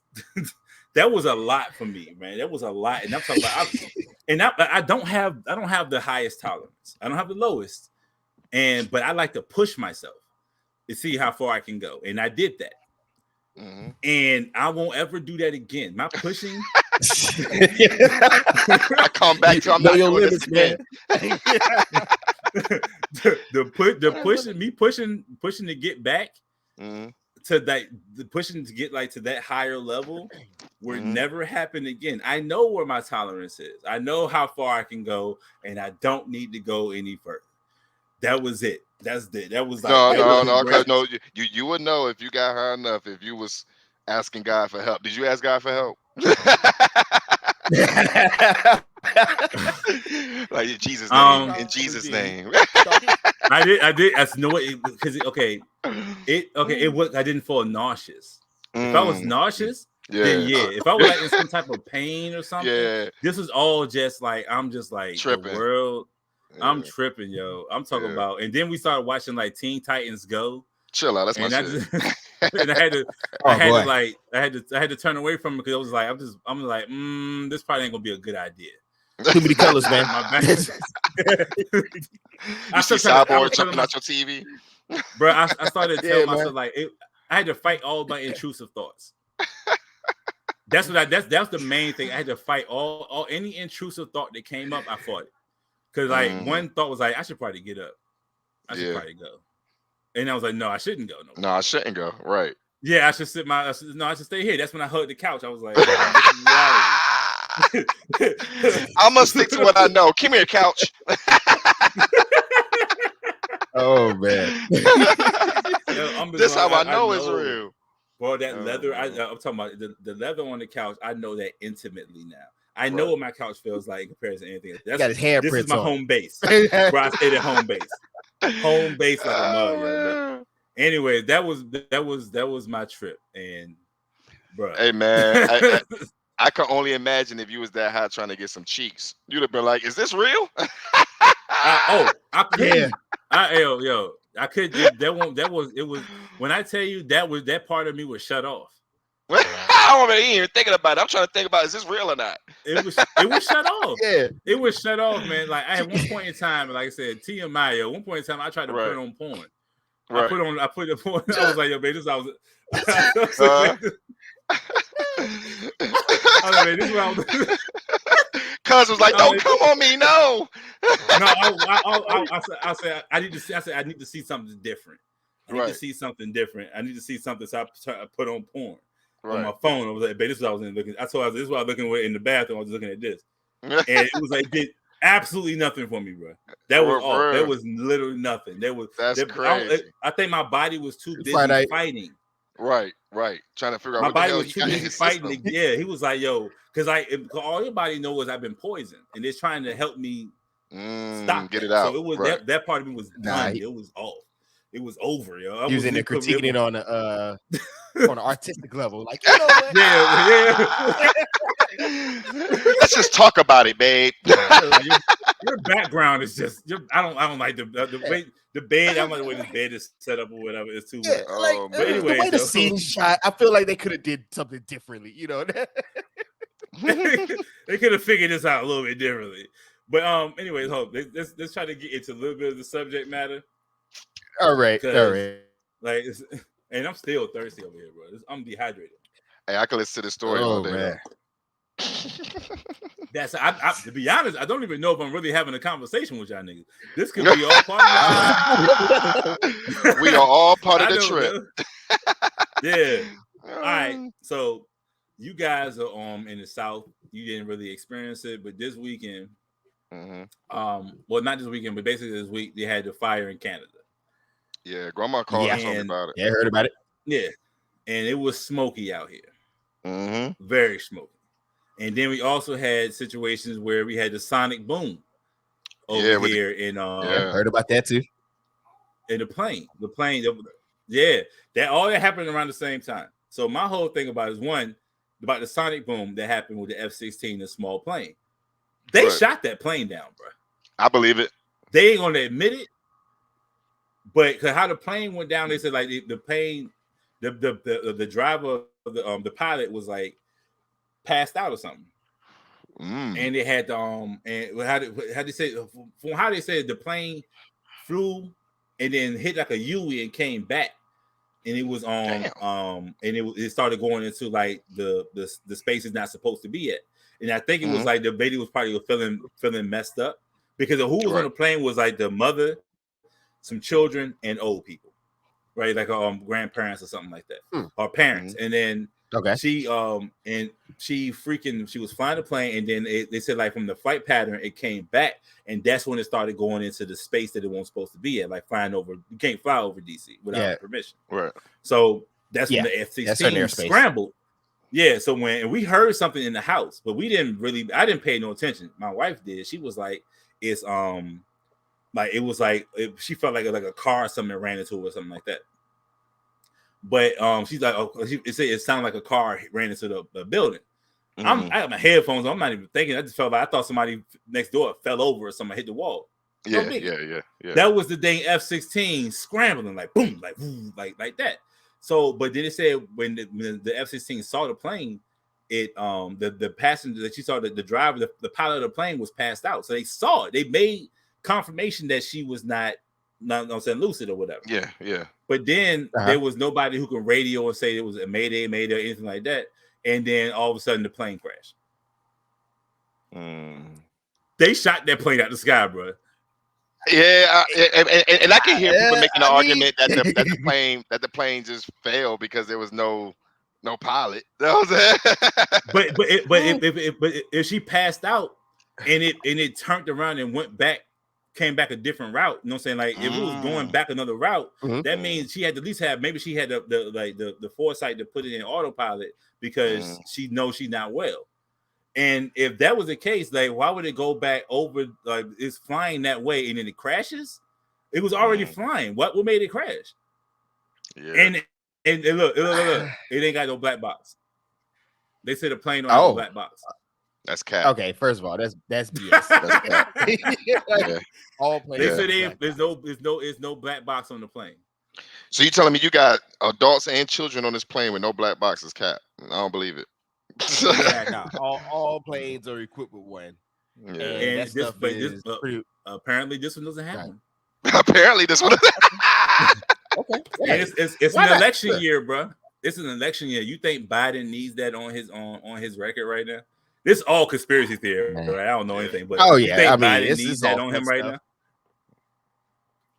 that was a lot for me, man. That was a lot, and I'm talking about, I don't have the highest tolerance. I don't have the lowest, but I like to push myself to see how far I can go, and I did that. Mm-hmm. And I won't ever do that again. My pushing. I come back to I'm not doing limits, this again. Pushing to get back to that, pushing to get like to that higher level would never happen again. I know where my tolerance is. I know how far I can go, and I don't need to go any further. That was it. That's it. That was like no. You would know if you got high enough. If you was asking God for help. Did you ask God for help? Like in Jesus' name. In Jesus' name. I did. That's no way because it was. I didn't fall nauseous. If I was nauseous, then yeah. If I was like in some type of pain or something, this is all just like I'm just like tripping. The world. I'm tripping, yo. I'm talking about, and then we started watching like Teen Titans Go. Chill out, that's my shit. And I had to turn away from it because I was like, I'm like, this probably ain't gonna be a good idea. Too many colors, man. You see Cyborg jumping out your TV, bro. I started telling myself like I had to fight all my intrusive thoughts. That's the main thing. I had to fight all any intrusive thought that came up. I fought it. Because like one thought was like, I should probably get up. I should probably go. And I was like, no, I shouldn't go. No, I shouldn't go. Right. Yeah, I should I should stay here. That's when I hugged the couch. I was like, I must stick to what I know. Come here, couch. Oh man. This how I know it's real. Well, that leather, I'm talking about the leather on the couch. I know that intimately now. I know what my couch feels like in comparison to anything else. Got his handprints. This is my home base. Where I stayed at home base. Home base like a mug. But anyway, that was my trip. And bro. Hey man, I can only imagine if you was that hot trying to get some cheeks. You'd have been like, "Is this real?" I could. That was when I tell you that part of me was shut off. I ain't even thinking about it. I'm trying to think about, is this real or not? It was shut off. Yeah, it was shut off, man. Like I had one point in time, like I said, TMI. At one point in time, I tried to put on porn. Right. I put the porn. I was like, yo, babe, this I was. Cuz was like, don't come on me, no. I said I need to see. I said I need to see something different. I need to see something different. I need to see something. So I put on porn on my phone. I was like, babe, this is what I was looking. I told her this is what I was looking at in the bathroom. I was looking at this, and it was like did absolutely nothing for me, bro. That was all. There was literally nothing. That's crazy. I think my body was too busy fighting. Right. Trying to figure out my what body the hell was too busy fighting. Yeah, he was like, yo, because all your body knows is I've been poisoned, and it's trying to help me stop get it out. So it was that part of me was done. It was off. It was over, yo. He was in there critiquing it on an artistic level, like you know what? Yeah. Let's just talk about it, babe. Your background is just. I don't like the way the bed. I don't like the way this bed is set up or whatever. It's too much. But anyway, the way the scene shot, I feel like they could have did something differently. You know, they could have figured this out a little bit differently. But anyways, let's try to get into a little bit of the subject matter. All right. Like, and I'm still thirsty over here, bro. I'm dehydrated. Hey, I can listen to the story all day. Man. to be honest, I don't even know if I'm really having a conversation with y'all niggas. This could be all part of the We are all part of the don't trip. know. Yeah. All right. So you guys are in the South. You didn't really experience it, but this weekend, well, not this weekend, but basically this week, they had the fire in Canada. Yeah, Grandma called and told me about it. Yeah, I heard about it. Yeah, and it was smoky out here. Mm-hmm. Very smoky. And then we also had situations where we had the sonic boom over here in heard about that too. In the plane, yeah, that all that happened around the same time. So my whole thing about it is one about the sonic boom that happened with the F-16, the small plane. They shot that plane down, bro. I believe it. They ain't gonna admit it, but how the plane went down, they said like the plane, the driver, the pilot was like passed out or something. And they had and how they say from how they said the plane flew and then hit like a U and came back, and it was and it started going into like the space is not supposed to be at, and I think it was like the baby was probably feeling messed up because of who was on the plane was like the mother, some children, and old people, right? Like grandparents or something like that, or parents, and then she she was flying the plane, and then they said like from the flight pattern it came back, and that's when it started going into the space that it wasn't supposed to be at, like flying over. You can't fly over DC without permission, right? So that's when the F-16 scrambled. Yeah, so when we heard something in the house, but I didn't pay no attention. My wife did. She was like, it's like it was like she felt like a car or something ran into her or something like that. But she's like, it sounded like a car ran into the building. I got my headphones on. I'm not even thinking. I just felt like I thought somebody next door fell over or somebody hit the wall. Yeah. That was the dang F-16 scrambling, like boom, like woo, like that. So, but then it said when the F-16 saw the plane, it the passenger that she saw, the driver, the pilot of the plane was passed out. So they saw it. They made confirmation that she was not I'm saying lucid or whatever. Yeah. But then there was nobody who could radio and say it was a mayday, or anything like that. And then all of a sudden the plane crashed. They shot that plane out the sky, bro. Yeah, and I can hear people making the argument that the plane just failed because there was no pilot. But if she passed out and it turned around and came back a different route, you know what I'm saying? Like if it was going back another route, that means she had to at least have the foresight to put it in autopilot because she knows she's not well. And if that was the case, like why would it go back over? Like it's flying that way and then it crashes? It was already flying. What made it crash? Yeah. And look, it ain't got no black box. They said the plane don't have a black box. That's cap. Okay, first of all, that's BS. That's cap. Yeah. All planes. They said there's no black box on the plane. So you telling me you got adults and children on this plane with no black boxes, cap? I don't believe it. All planes are equipped with one. Yeah. And apparently this one doesn't have one. Apparently this one. Okay. And it's an election year, bro. It's an election year. You think Biden needs that on his record right now? This is all conspiracy theory, right? I don't know anything, but you think Biden needs that on him right now?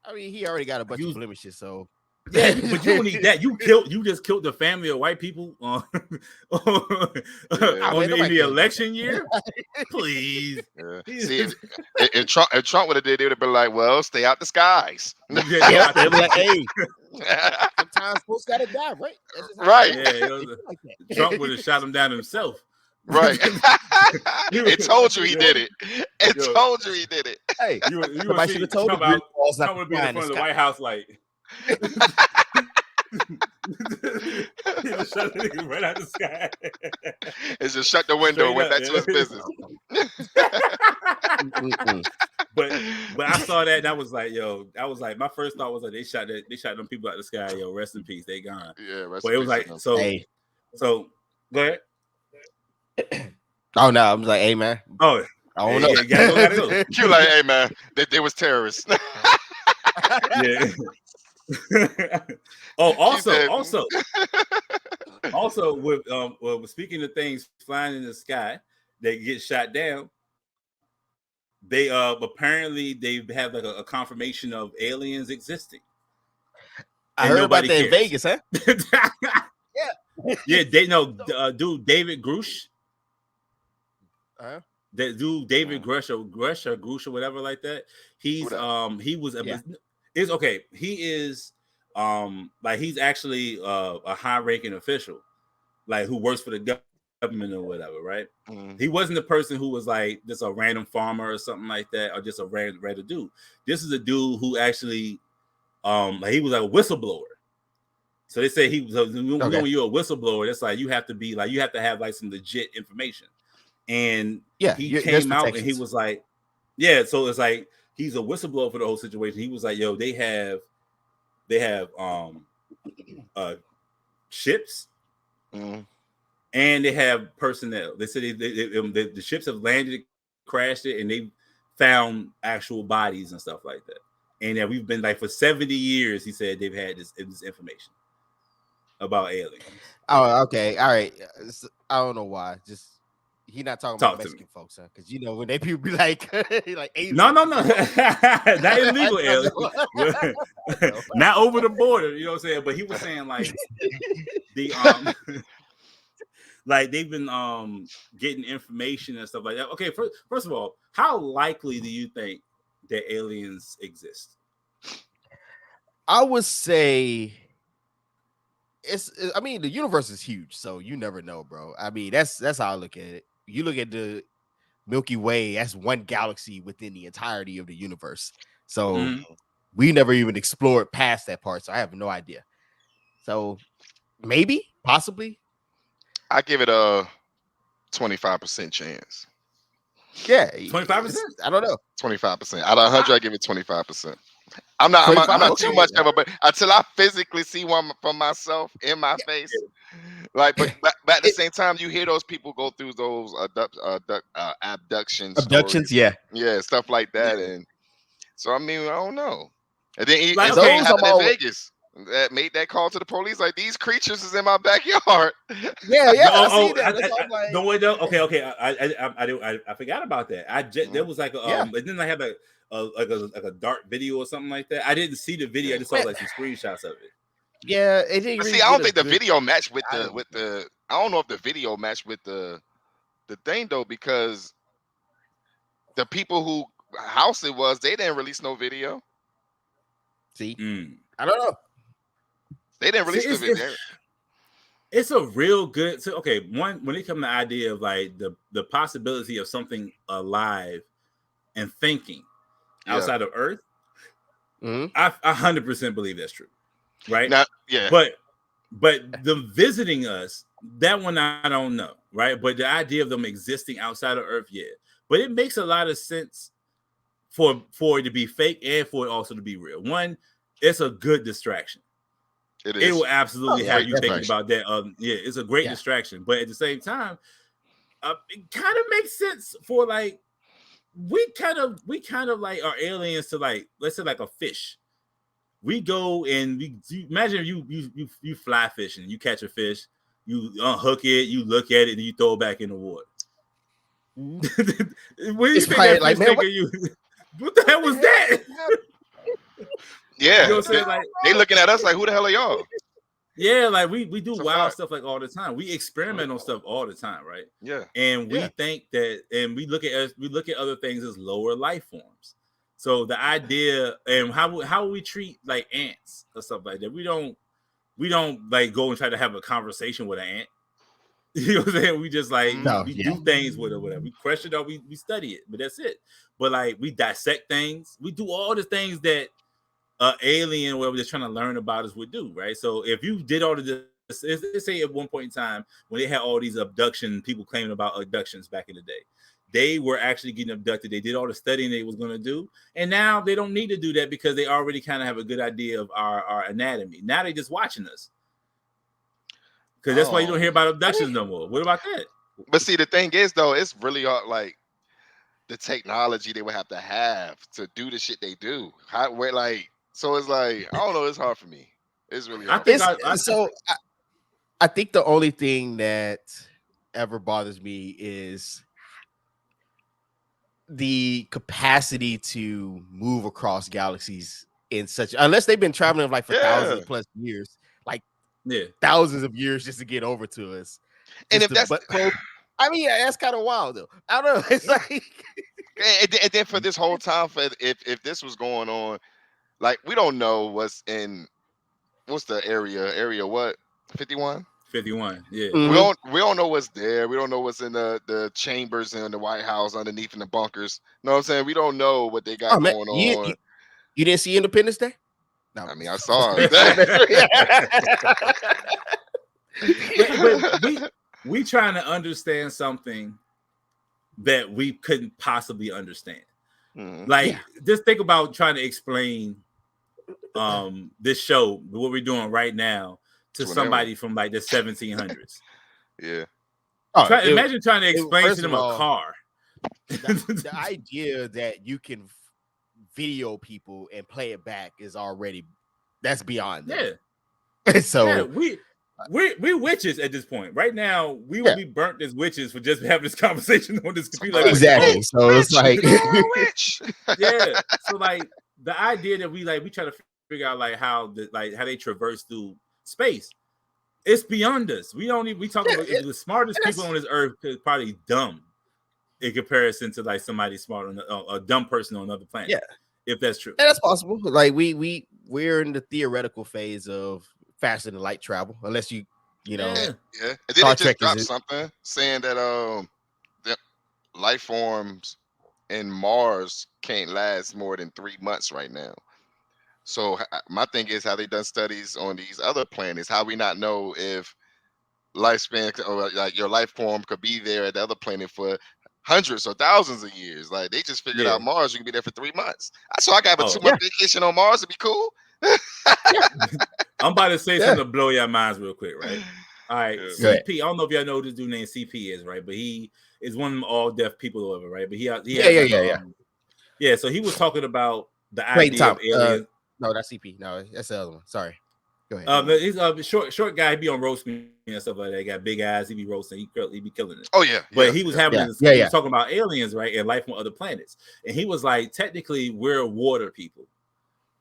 I mean, he already got a bunch of blemishes, so. Yeah, but you don't need that. You just killed the family of white people in the election year. Please. Yeah. See, if Trump would have did, they would have been like, "Well, stay out the skies." Yeah, they were like, "Hey, sometimes folks gotta die, right?" Right. Yeah, Trump would have shot him down himself. Right. It told you he did it. It told you he did it. Hey, you should have told him. Trump would be in front of the White House like. Shut the nigga right out the sky. It's just shut the window and went back to his business. But I saw that and I was like, my first thought was like they shot them people out the sky, yo, rest in peace, they gone. Yeah, rest but it was like so go ahead. Oh no, I was like, hey man. Oh, I don't know. Gotta go. You like, hey man, they was terrorists. Yeah. Also with speaking of things flying in the sky, that get shot down, they apparently they have like a confirmation of aliens existing, I and heard about nobody that in cares. Vegas, huh? Yeah. Yeah, they know dude David Grush. Uh-huh. That dude David Mm. Grush or whatever like that. Who He's that? he was Yeah. is okay. He is like he's actually a high ranking official, like who works for the government or whatever, right? He Mm. wasn't the person who was like just a random farmer or something like that, or just a random dude. This is a dude who actually like he was like a whistleblower. So they say he was Okay. when you're a whistleblower, that's like you have to be like you have to have like some legit information. And Yeah, he there's came out and he protections. was like, yeah, so it's like he's a whistleblower for the whole situation. He was like, yo, they have uh ships Mm. and they have personnel. They said the ships have landed, crashed it, and they found actual bodies and stuff like that. And that we've been like for 70 years, he said they've had this information about aliens. Oh, okay. All right. I don't know why. Just he not talking about Talk to me. Mexican folks, huh? Because when they people be like like No, aliens. no, no. Not illegal I aliens. know. Not over the border, you know what I'm saying? But he was saying like the like they've been getting information and stuff like that. Okay, first of all, how likely do you think that aliens exist? I would say I mean, the universe is huge, so you never know, bro. I mean, that's how I look at it. You look at the Milky Way, that's one galaxy within the entirety of the universe. So Mm-hmm. we never even explored past that part. So I have no idea. So maybe, possibly. I give it a 25% chance. Yeah. 25%? I don't know. 25% out of 100, I give it 25%. I'm 25. not Okay. too much of a, but until I physically see one for myself in my face, like, but at the It, same time, you hear those people go through those abduction abductions, stories, yeah. yeah, stuff like that, and so I mean, I don't know. And then Like, and something okay, Those I'm happened in always Vegas that made that call to the police, like these creatures is in my backyard. yeah, no, I see that. That's all I'm like, don't wait though. Okay. I forgot about that. There Mhm. was like a yeah, it didn't have like a dark video or something like that. I didn't see the video. I Yeah. just saw man, like some screenshots of it. yeah, it didn't But really see, I get don't a think the good video matched with I the don't know. I don't know if the video matched with the thing though, because the people who house it was, they didn't release no video. See, Mm. I don't know. They didn't See, release the video. it's a real good. So, okay, one when it comes to the idea of like the possibility of something alive and thinking Yeah. outside of Earth, Mhm. I 100% believe that's true, right? Now, yeah, But them visiting us, that one I don't know, right? But the idea of them existing outside of Earth, yeah. But it makes a lot of sense for it to be fake and for it also to be real. One, it's a good distraction. it It is will absolutely Oh yeah, have great you thinking definitely. distraction. about that. Yeah, it's a great Yeah. distraction. But at the same time, it kind of makes sense for like we kind of like are aliens to like let's say like a fish. We go and imagine you fly fishing, you catch a fish, you unhook it, you look at it, and you throw it back in the water. Mhm. What do you It's think probably that like, fish man, think of you? What the hell the was hell that? just happened? You know Yeah, what I'm saying? Like, they looking at us like, who the hell are y'all? yeah, like we do It's a wild fact. stuff like all the time. We experiment on stuff all the time, right? Yeah, And we Yeah. think that, and we look at other things as lower life forms. So the idea and how we treat like ants or stuff like that, we don't like go and try to have a conversation with an ant. You know what I'm saying? We just like Mhm. we, No, we yeah. do things with it, whatever. We question it or we study it, but that's it. But like we dissect things, we do all the things that alien where we're just trying to learn about us would do, right? So if you did all of this, let's say at one point in time when they had all these abduction people claiming about abductions back in the day, they were actually getting abducted. They did all the studying they was going to do, and now they don't need to do that because they already kind of have a good idea of our anatomy. Now they just watching us because that's why you don't hear Oh, about I mean, abductions no more. What about that? but see, the thing is though, it's really hard. Like the technology they would have to do the shit they do. How where like so it's like I don't know. It's hard for me. It's really I hard for think me. I think the only thing that ever bothers me is the capacity to move across galaxies in such, unless they've been traveling like for thousands plus years, like thousands of years just to get over to us. And Just if that's, I mean, that's kind of wild though. I don't know. It's like, and then for this whole time, for if this was going on, like we don't know what's the area what 51. 51, yeah. We don't know what's there. We don't know what's in the chambers in the White House underneath in the bunkers. You know what I'm saying? We don't know what they got going on. You didn't see Independence Day? No. I mean, I saw it. but we trying to understand something that we couldn't possibly understand. Like, just think about trying to explain this show, what we're doing right now, to somebody from like the 1700s. Yeah. Imagine trying to explain to them a car. The idea that you can video people and play it back is already, that's beyond them. So we're witches at this point. Right now, we will be burnt as witches for just having this conversation on this computer. Like, exactly. So it's like, witch. Yeah. So like the idea that we try to figure out like how they traverse through space, it's beyond us. We don't even, we talk about the smartest people on this earth is probably dumb in comparison to like somebody smart on a dumb person on another planet. Yeah, if that's true. And that's possible. Like we're in the theoretical phase of faster than light travel, unless you know. And then they just dropped something saying that the life forms in Mars can't last more than 3 months right now. So my thing is, how they done studies on these other planets? How we not know if lifespan or like your life form could be there at the other planet for hundreds or thousands of years? Like they just figured out Mars, you can be there for 3 months. So I got a 2-month vacation on Mars. It'd be cool. I'm about to say something to blow your minds real quick, right? All right, CP. I don't know if y'all know who this dude named CP is, right? But he is one of them all deaf people or whatever, right? But yeah. So he was talking about the idea of aliens. No, that's CP. No, that's the other one. Sorry. Go ahead. He's a short guy. He be on roast me and stuff like that. He got big eyes. He be roasting. He be killing it. Oh yeah. But he was having this. He was talking about aliens, right, and life on other planets. And he was like, technically, we're water people.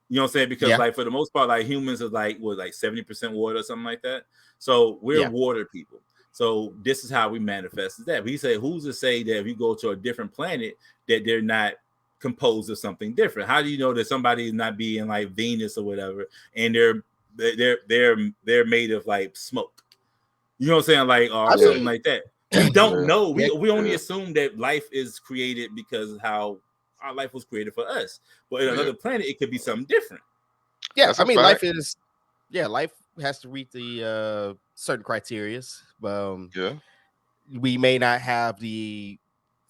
You know what I'm saying? Because like for the most part, like humans are like 70% water or something like that. So we're water people. So this is how we manifest that. But he said, who's to say that if you go to a different planet that they're not composed of something different? How do you know that somebody is not being like Venus or whatever, and they're made of like smoke? You know what I'm saying? Like or something like that. We don't know. We only assume that life is created because of how our life was created for us. But in another planet, it could be something different. Yeah, I mean, life has to meet the certain criterias. We may not have the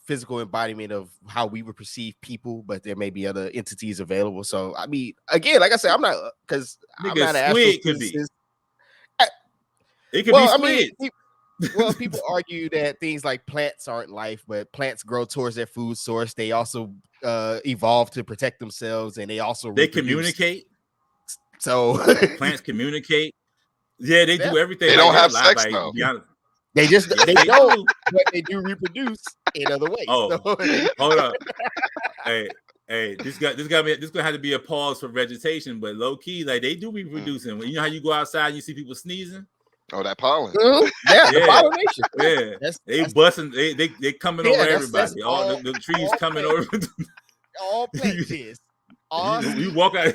physical embodiment of how we would perceive people, but there may be other entities available. So, I mean, again, like I said, I'm not because I'm not an squid could be. It could be squid. I mean, people argue that things like plants aren't life, but plants grow towards their food source. They also evolve to protect themselves, and they also communicate. So plants communicate. Yeah, they do everything. They don't have sex though. They just they don't, but they do reproduce in other ways. Oh, hold up. Hey, this gonna have to be a pause for vegetation, but low key, like they do reproducing. You know how you go outside and you see people sneezing? Oh, that pollen. The pollination. Yeah, they busting. They coming over everybody. All the trees coming over. All plants. You walk out.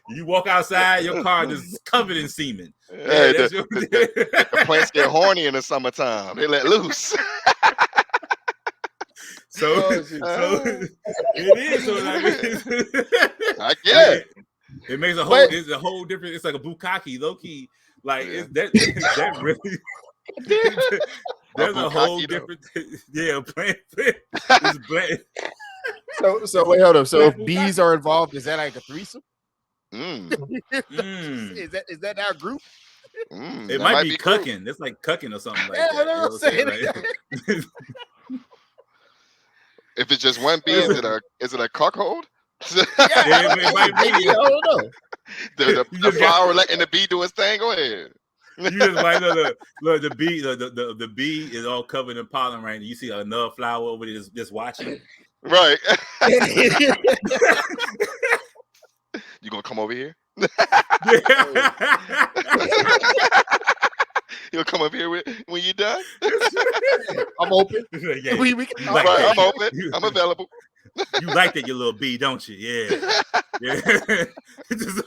You walk outside. Your car is covered in semen. Yeah, the plants get horny in the summertime. They let loose. So it is. So I get it. It makes a whole. It's a whole different. It's like a Buk.a.ke, low key. Like that really. There's a whole different. Plant. So wait, hold up. So if bees are involved, is that like a threesome? Is that our group? It might be cucking. Cool. It's like cucking or something like that. You know what I'm saying? Right? If it's just one bee, is it a cuckold? It might be. I don't know. The flower letting the bee do its thing. Go ahead. You just like look the bee the bee is all covered in pollen right now. You see another flower over there just watching. Right. You gonna come over here? You'll come up here when you're done. I'm open. Yeah, We can you talk. like Right, that. I'm open. I'm available. You like that, your little bee, don't you? Yeah. Yeah. Just,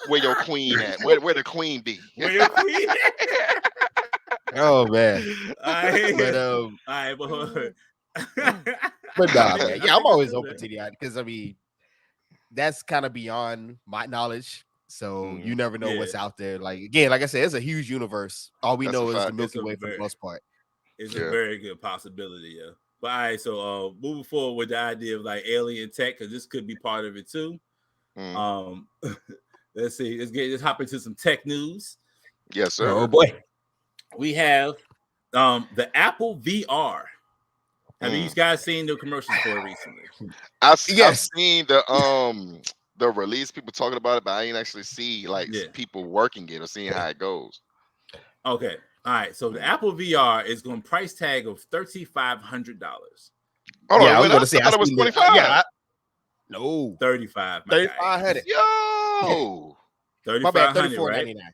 Where your queen at? Where the queen be? where your queen? Oh man. But All right, but I nah, think man. I Yeah, I'm think it's always good, open man. to the idea because I mean that's kind of beyond my knowledge. So you never know what's Yeah, out there. Like again, like I said, it's a huge universe. All we That's a know is the fact. it's Milky a Way for the very most part. it's a Yeah. very good possibility, yeah. But all right, so moving forward with the idea of like alien tech, because this could be part of it too. Mm. Um, let's see, let's hop into some tech news. Yes, Oh sir. boy. We have the Apple VR. Have you Mm. guys seen the commercials for it recently? I've Yes. seen the release, people talking about it, but I ain't actually see like Yeah. people working it or seeing how it goes. Okay. All right. So the Mm. Apple VR is going to price tag of $3,500. Hold on, Yeah, it I was went going up. to say I I thought it was seen the 25. no 35, my guy. 3,500. Yo, My bad, 3,500, right? 34.99.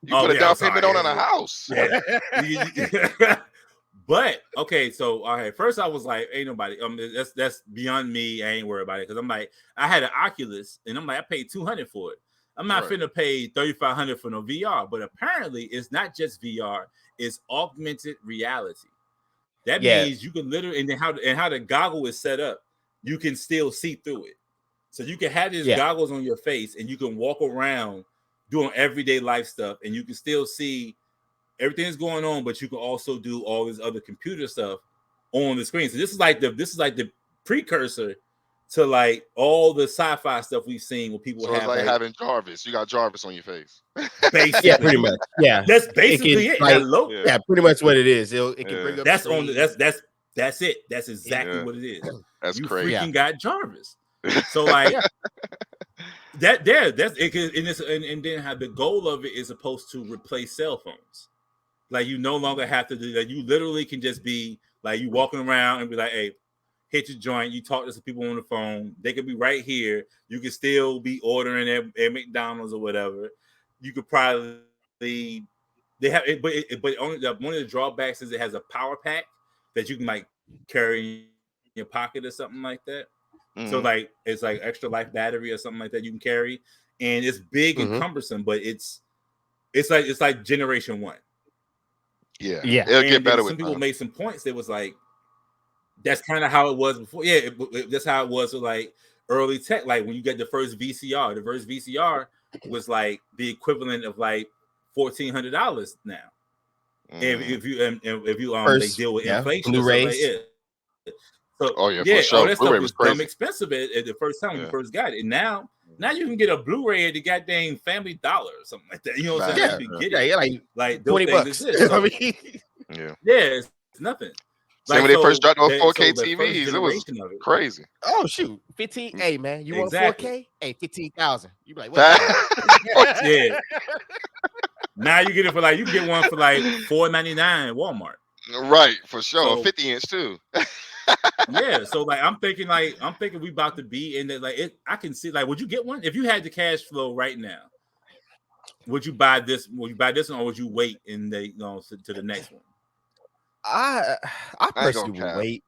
you Oh put a yeah. I'm down payment sorry. on a house. Yeah. But okay, so all right. First, I was like, "Ain't nobody." That's beyond me. I ain't worried about it because I'm like, I had an Oculus, and I'm like, I paid $200 for it. I'm not Right. finna pay $3,500 for no VR. But apparently, it's not just VR; it's augmented reality. That Yeah. means you can literally, and how the goggle is set up, you can still see through it. So you can have these Yeah. goggles on your face, and you can walk around doing everyday life stuff, and you can still see everything that's going on, but you can also do all this other computer stuff on the screen. So this is like the precursor to like all the sci-fi stuff we've seen where people So it's have like like having Jarvis. You got Jarvis on your face. Yeah, basically pretty much. Yeah. that's It basically can it. like Hello. Yeah. yeah, pretty much what it is. It can Yeah. bring up That's on the, screens. that's it. That's exactly Yeah. what it is. That's You crazy. Yeah. freaking got Jarvis. So like Yeah. that's it. And then how the goal of it is supposed to replace cell phones. Like you no longer have to do that. You literally can just be like you walking around and be like, "Hey, hit your joint." You talk to some people on the phone. They could be right here. You could still be ordering at McDonald's or whatever. You could probably they have it, but only one of the drawbacks is it has a power pack that you can like carry in your pocket or something like that. So like Hmm. it's like extra life battery or something like that you can carry, and it's big and Mm-hmm. cumbersome, but it's like generation one. Yeah. Yeah. It'll get And then better some with people time. made some points that was like that's kind of how it was before. Yeah, that's how it was with like early tech. Like when you get the first VCR, the first VCR was like the equivalent of like $1,400 now. Mm. If you they First, deal with yeah. inflation and stuff like Blu-rays. it. So Oh yeah, yeah, all for that sure. stuff Blu-ray was was dumb crazy. expensive at the first time when you Yeah. first got it. And now you can get a Blu-ray at the goddamn Family Dollar or something like that. You know what I'm saying? Facts. Like you Yeah. can get Yeah, it. yeah, like Like those 20 things bucks. exist. I So mean, Yeah. yeah, it's nothing. Same Like when they first so dropped those that 4K so the first TVs. It was generation of it. crazy. oh shoot. 15. Hey man, you want Exactly. 4K? Hey, 15,000. You be like, what Fact. now? 14. Yeah. Now you get it for like you can get one for like $4.99 at Walmart. Right, for sure. A So 50-inch too. yeah, so like I'm thinking we about to be in it. Like it, I can see like would you get one if you had the cash flow right now? Would you buy this? Would you buy this one, or would you wait and to the next one? I I ain't gonna personally would cap. wait.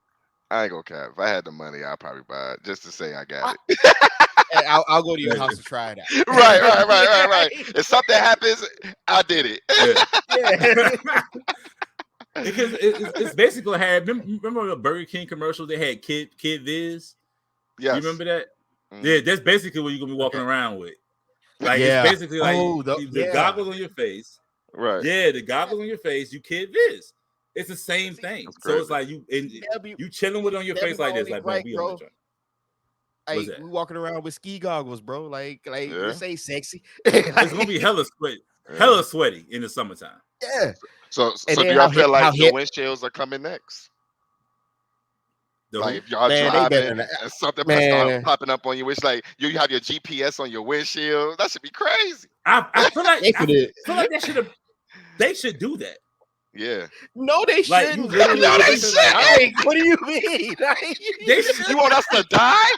I ain't gonna cap. If I had the money, I'd probably buy it just to say I got I, it. hey, I'll go to your house to try it out. Right. If something happens, I did it. Yeah. Yeah. Because it's basically had remember the Burger King commercial they had Kid Viz? You Yes. remember that? Mhm. Yeah, that's basically what you're gonna be walking Okay. around with. Like it's Yeah. basically like Oh, the yeah. goggles on your face. Right. Yeah, the goggles on your face, you Kid Viz. It's the same See, thing. That's So it's crazy. like that'll be you chilling with it on your that'll be face my like this, only like man, gripe, we on the bro. joint. What's Like that? we walking around with ski goggles, bro. Like Yeah. this ain't sexy. It's gonna be hella Yeah. sweaty in the summertime. Yeah. So And do then y'all how feel like how the hip windshields are coming next? The Like who? if y'all Man, they better driving than and something start man. popping up on you, it's like you have your GPS on your windshield. That should be crazy. I feel like They finna, they should have. They should do that. Yeah. no, they Like you shouldn't. literally, No, if they they said like, shouldn't. What do you mean? they should. You want us to die?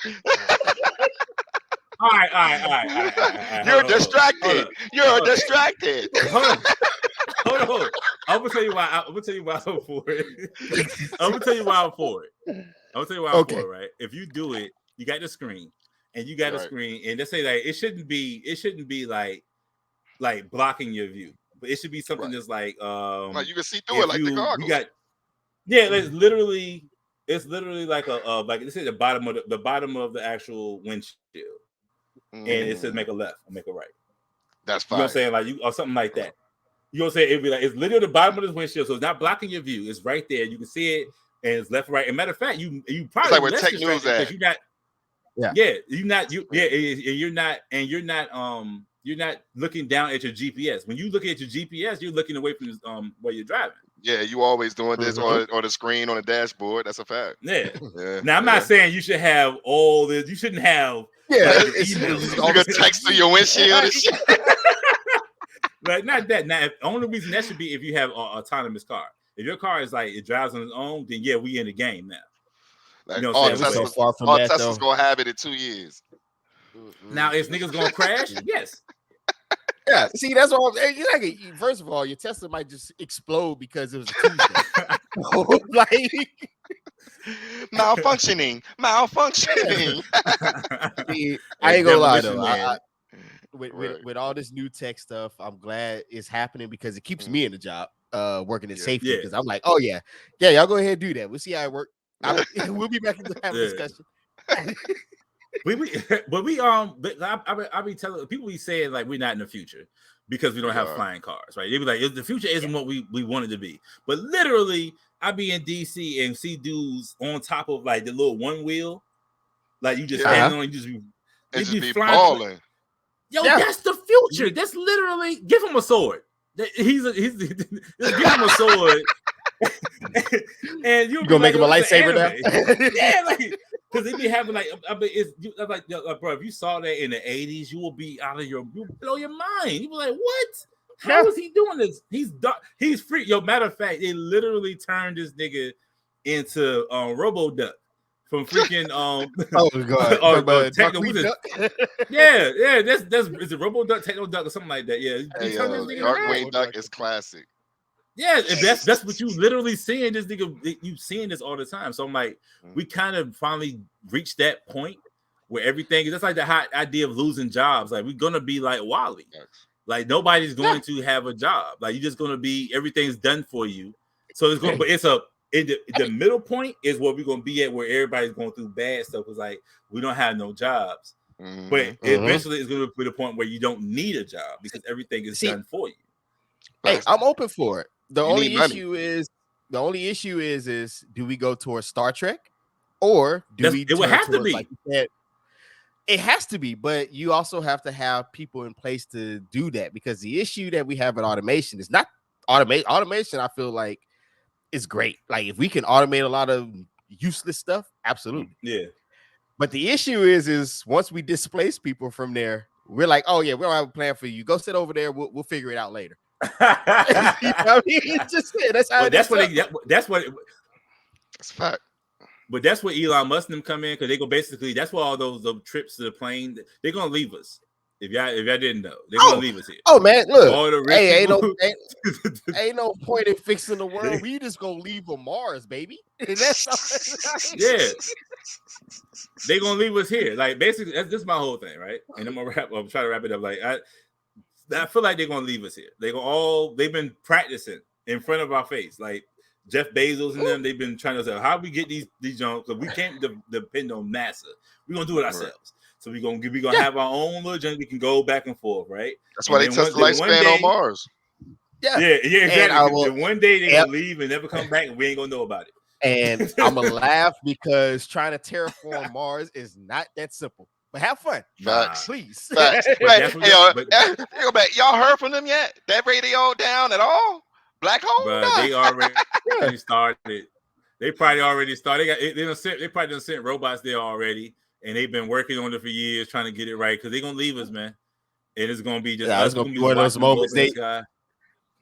All right, all right, all right, all right, all right, all right. You're Hold distracted. up, You're hold up, distracted. hold up, hold on. I'm gonna tell you why. I'm gonna tell you why I'm for it. I'm gonna tell you why I'm for it. I'm gonna tell you why I'm for Okay. it. Right? If you do it, you got the screen, and you got a Right. screen, and let's say like it shouldn't be like blocking your view, but it should be something Right. that's like Like you can see through it if like the you goggles. got yeah, it's literally like a like this is the bottom of the actual windshield, and it says make a left or make a right. That's You know what I'm fire. saying? Like you or something like that. You know what I'm saying? It'd be like it's literally the bottom of this windshield, so it's not blocking your view. It's right there. You can see it, and it's left, right. And matter of fact, you It's probably like where less Tech News distracted because at. you're not looking down at your GPS. When you look at your GPS, you're looking away from where you're driving. Yeah, you always doing this Mhm. or the screen on the dashboard. That's a fact. Yeah. Yeah, Now I'm not saying you should have all this. You shouldn't have Yeah, like your it's emails. You can text through your windshield and shit. Like not that. Now, the only reason that should be if you have an autonomous car. If your car is like it drives on its own, then yeah, we in the game now. Like You know what all I'm man, saying? we so But far from all that Tesla's though. gonna have it in 2 years. now is niggas gonna crash? Yes. Yeah, see, that's what I'm saying. Like, first of all, your Tesla might just explode because it was a Tuesday. Like, Malfunctioning. see, I Like ain't gonna lie demolition though. man. With Right. with all this new tech stuff, I'm glad it's happening because it keeps Mm. me in the job, working in Yeah. safety. Yeah. Because I'm like, oh yeah, y'all go ahead and do that. We'll see how it works. We'll be back to have a Yeah. discussion. I be telling people we saying like we're not in the future because we don't have flying cars, right? They be like the future isn't what we wanted to be, but literally I be in DC and see dudes on top of like the little one wheel, like you just standing on, you Just be be flying. balling. Yo, that's the future. That's literally give him a sword. He's just give him a sword. And you'll You be gonna like, make him a it's an lightsaber now? anime. Yeah, like because they be having like bro, if you saw that in the 80s, you will be out of you blow your mind. You be like, what? How is he doing this? He's dark, he's free. Yo, matter of fact, they literally turned this nigga into Robo Duck from freaking Oh god, from techno. Duckweed Duck. Yeah, that's is it Robo Duck, Techno Duck, or something like that. Yeah, they Hey, turned this nigga into Dark that. Wayne Duck is classic. Yeah, and that's what you literally seeing this nigga. You seeing this all the time. So I'm like, we kind of finally reached that point where everything is. That's like the hot idea of losing jobs. Like we're gonna be like Wally. Like nobody's going to have a job. Like you're just gonna be everything's done for you. So it's going, but it's the middle point is where we're gonna be at, where everybody's going through bad stuff. It's like we don't have no jobs, but eventually it's gonna be the point where you don't need a job because everything is done for you. Hey, I'm open for it. The only issue is do we go towards Star Trek or do we? It would have to be. Like you said, it has to be, but you also have to have people in place to do that because the issue that we have in automation is not automation. I feel like is great. Like if we can automate a lot of useless stuff, absolutely. Yeah. But the issue is once we displace people from there, we're like, oh yeah, we don't have a plan for you. Go sit over there. We'll figure it out later. You know what I mean? It's just that's how. That's what that's fact. But that's where Elon Musk and them come in because they go basically. That's why all those trips to the plane they're gonna leave us. If y'all didn't know, they're gonna leave us here. Oh man, look, all the hey, ain't no point in fixing the world. We just gonna leave on Mars, baby. And that's yeah. They gonna leave us here. Like basically, that's my whole thing, right? And I'm trying to wrap it up. Like I feel like they're gonna leave us here. They've been practicing in front of our face. Like Jeff Bezos and them, they've been trying to say, how do we get these junk? Because we can't depend on NASA. We're gonna do it ourselves. Right. So we're gonna have our own little junk. We can go back and forth, right? That's why they test the lifespan on Mars. Yeah, exactly. And one day they're gonna leave and never come back, and we ain't gonna know about it. And I'm gonna laugh because trying to terraform Mars is not that simple. But have fun, please. Facts. Y'all heard from them yet? That radio down at all? Black hole? But they already started. They probably already started. They probably done sent robots there already, and they've been working on it for years, trying to get it right because they're gonna leave us, man. And it's gonna be just us. It's gonna We're be gonna one of those watching them go up moments. in the sky.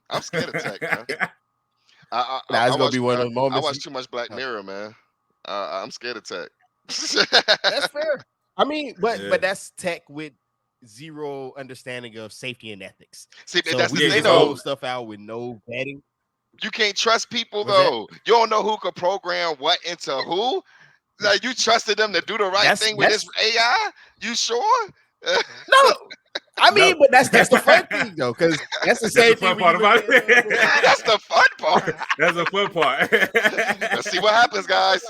I'm scared of tech, man. It's gonna be one of those moments. I watch too much Black Mirror, man. I'm scared of tech. That's fair. I mean, but that's tech with zero understanding of safety and ethics. See, so that's we the thing, just though. roll stuff out with no vetting. You can't trust people, though. You don't know who could program what into who. Like, you trusted them to do the right thing with this AI? You sure? No. I mean, but that's the fun thing, though, because that's the same thing. Part about it. That's the fun part. That's the fun part. Let's see what happens, guys.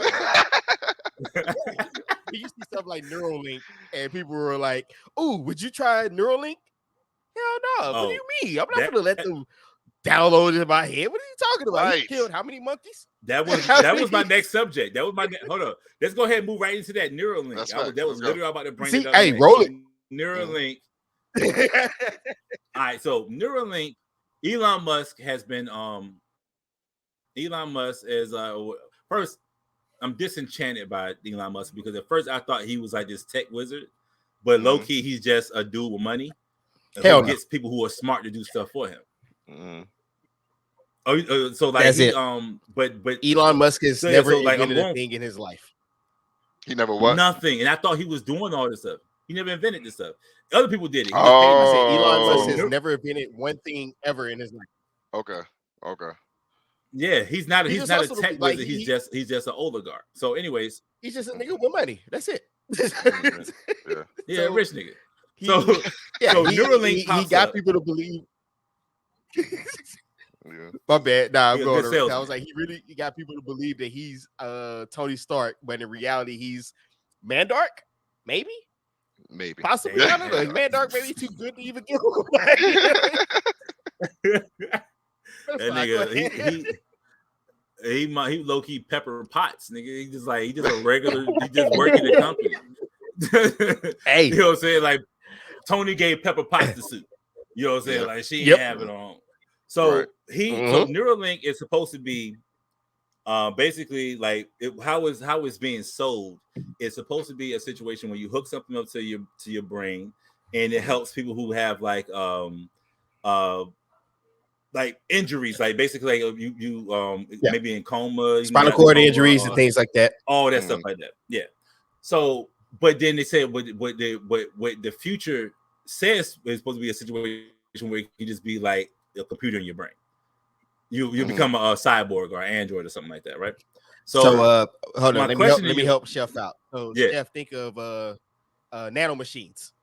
You see stuff like Neuralink, and people were like, "Ooh, would you try Neuralink?" Hell no. What do you mean? I'm not going to let them download it in my head. What are you talking about? Right. You killed how many monkeys? That was my next subject. That was my hold up. Let's go ahead and move right into that Neuralink. That was literally about to bring it up. Hey, roll it. Neuralink. All right, so Neuralink, Elon Musk has been Elon Musk is first, I'm disenchanted by Elon Musk because at first I thought he was like this tech wizard, but low key he's just a dude with money who gets people who are smart to do stuff for him. So like that's he, it. But Elon Musk has never invented a thing in his life. He never what? Nothing, and I thought he was doing all this stuff. He never invented this stuff. Other people did it. I said Elon Musk has never invented one thing ever in his life. Okay. Yeah, he's not a tech wizard. He's just an oligarch. So, anyways, he's just a nigga with money. That's it. Yeah, so, rich nigga. So Neuralink he got people to believe. My bad. Nah, I'm going to. I was like, he got people to believe that he's Tony Stark, but in reality, he's Mandark. Maybe. Possibly. I don't know. Mandark maybe too good to even give him. That nigga, he low key Pepper Potts, nigga. He just a regular. He just working the company. Hey, you know what I'm saying? Like Tony gave Pepper Potts the suit. You know what I'm saying? Like she didn't have it on. So so Neuralink is supposed to be basically like how it's being sold. It's supposed to be a situation where you hook something up to your brain, and it helps people who have like injuries, like basically like you maybe in coma, spinal cord injuries and things like that. All that stuff like that. Yeah. So, but then they said what the future says is supposed to be a situation where you can just be like a computer in your brain. You become a cyborg or an android or something like that, right? So hold on, let me help Chef out. So Chef, think of nano machines.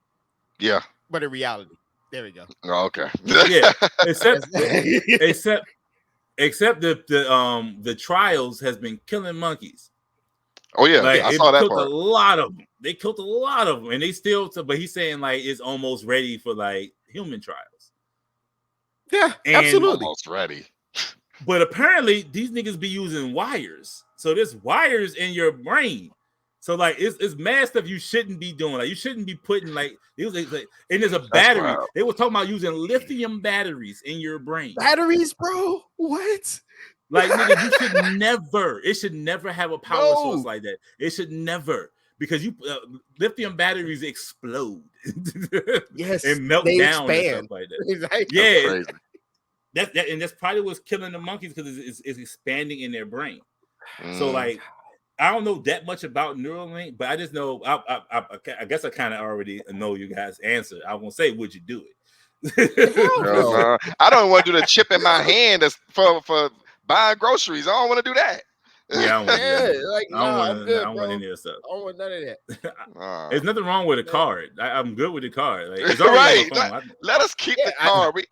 Yeah. But in reality. There we go. Oh, okay. Yeah. Except the trials has been killing monkeys. Oh yeah, like, I saw that part. A lot of them. They killed a lot of them, and they still. But he's saying like it's almost ready for like human trials. Yeah, absolutely, almost ready. But apparently these niggas be using wires. So there's wires in your brain. So like it's mad stuff you shouldn't be doing. Like you shouldn't be putting like it was like and there's a battery. They were talking about using lithium batteries in your brain. Batteries, bro. What? Like nigga, you should never. It should never have a power source like that. It should never because you lithium batteries explode. Yes, and melt down and stuff like that. Like, yeah, that and that's probably what's killing the monkeys because it's expanding in their brain. So like. I don't know that much about Neuralink, but I just know I guess I kind of already know you guys' answer. I won't say would you do it. I don't want to do the chip in my hand for buying groceries. I don't want to do that. Yeah, I don't want to do that. Like, I'm good, I don't want any of that stuff. I don't want none of that. There's nothing wrong with a card. I'm good with the card. Like, it's right. Let us keep the card.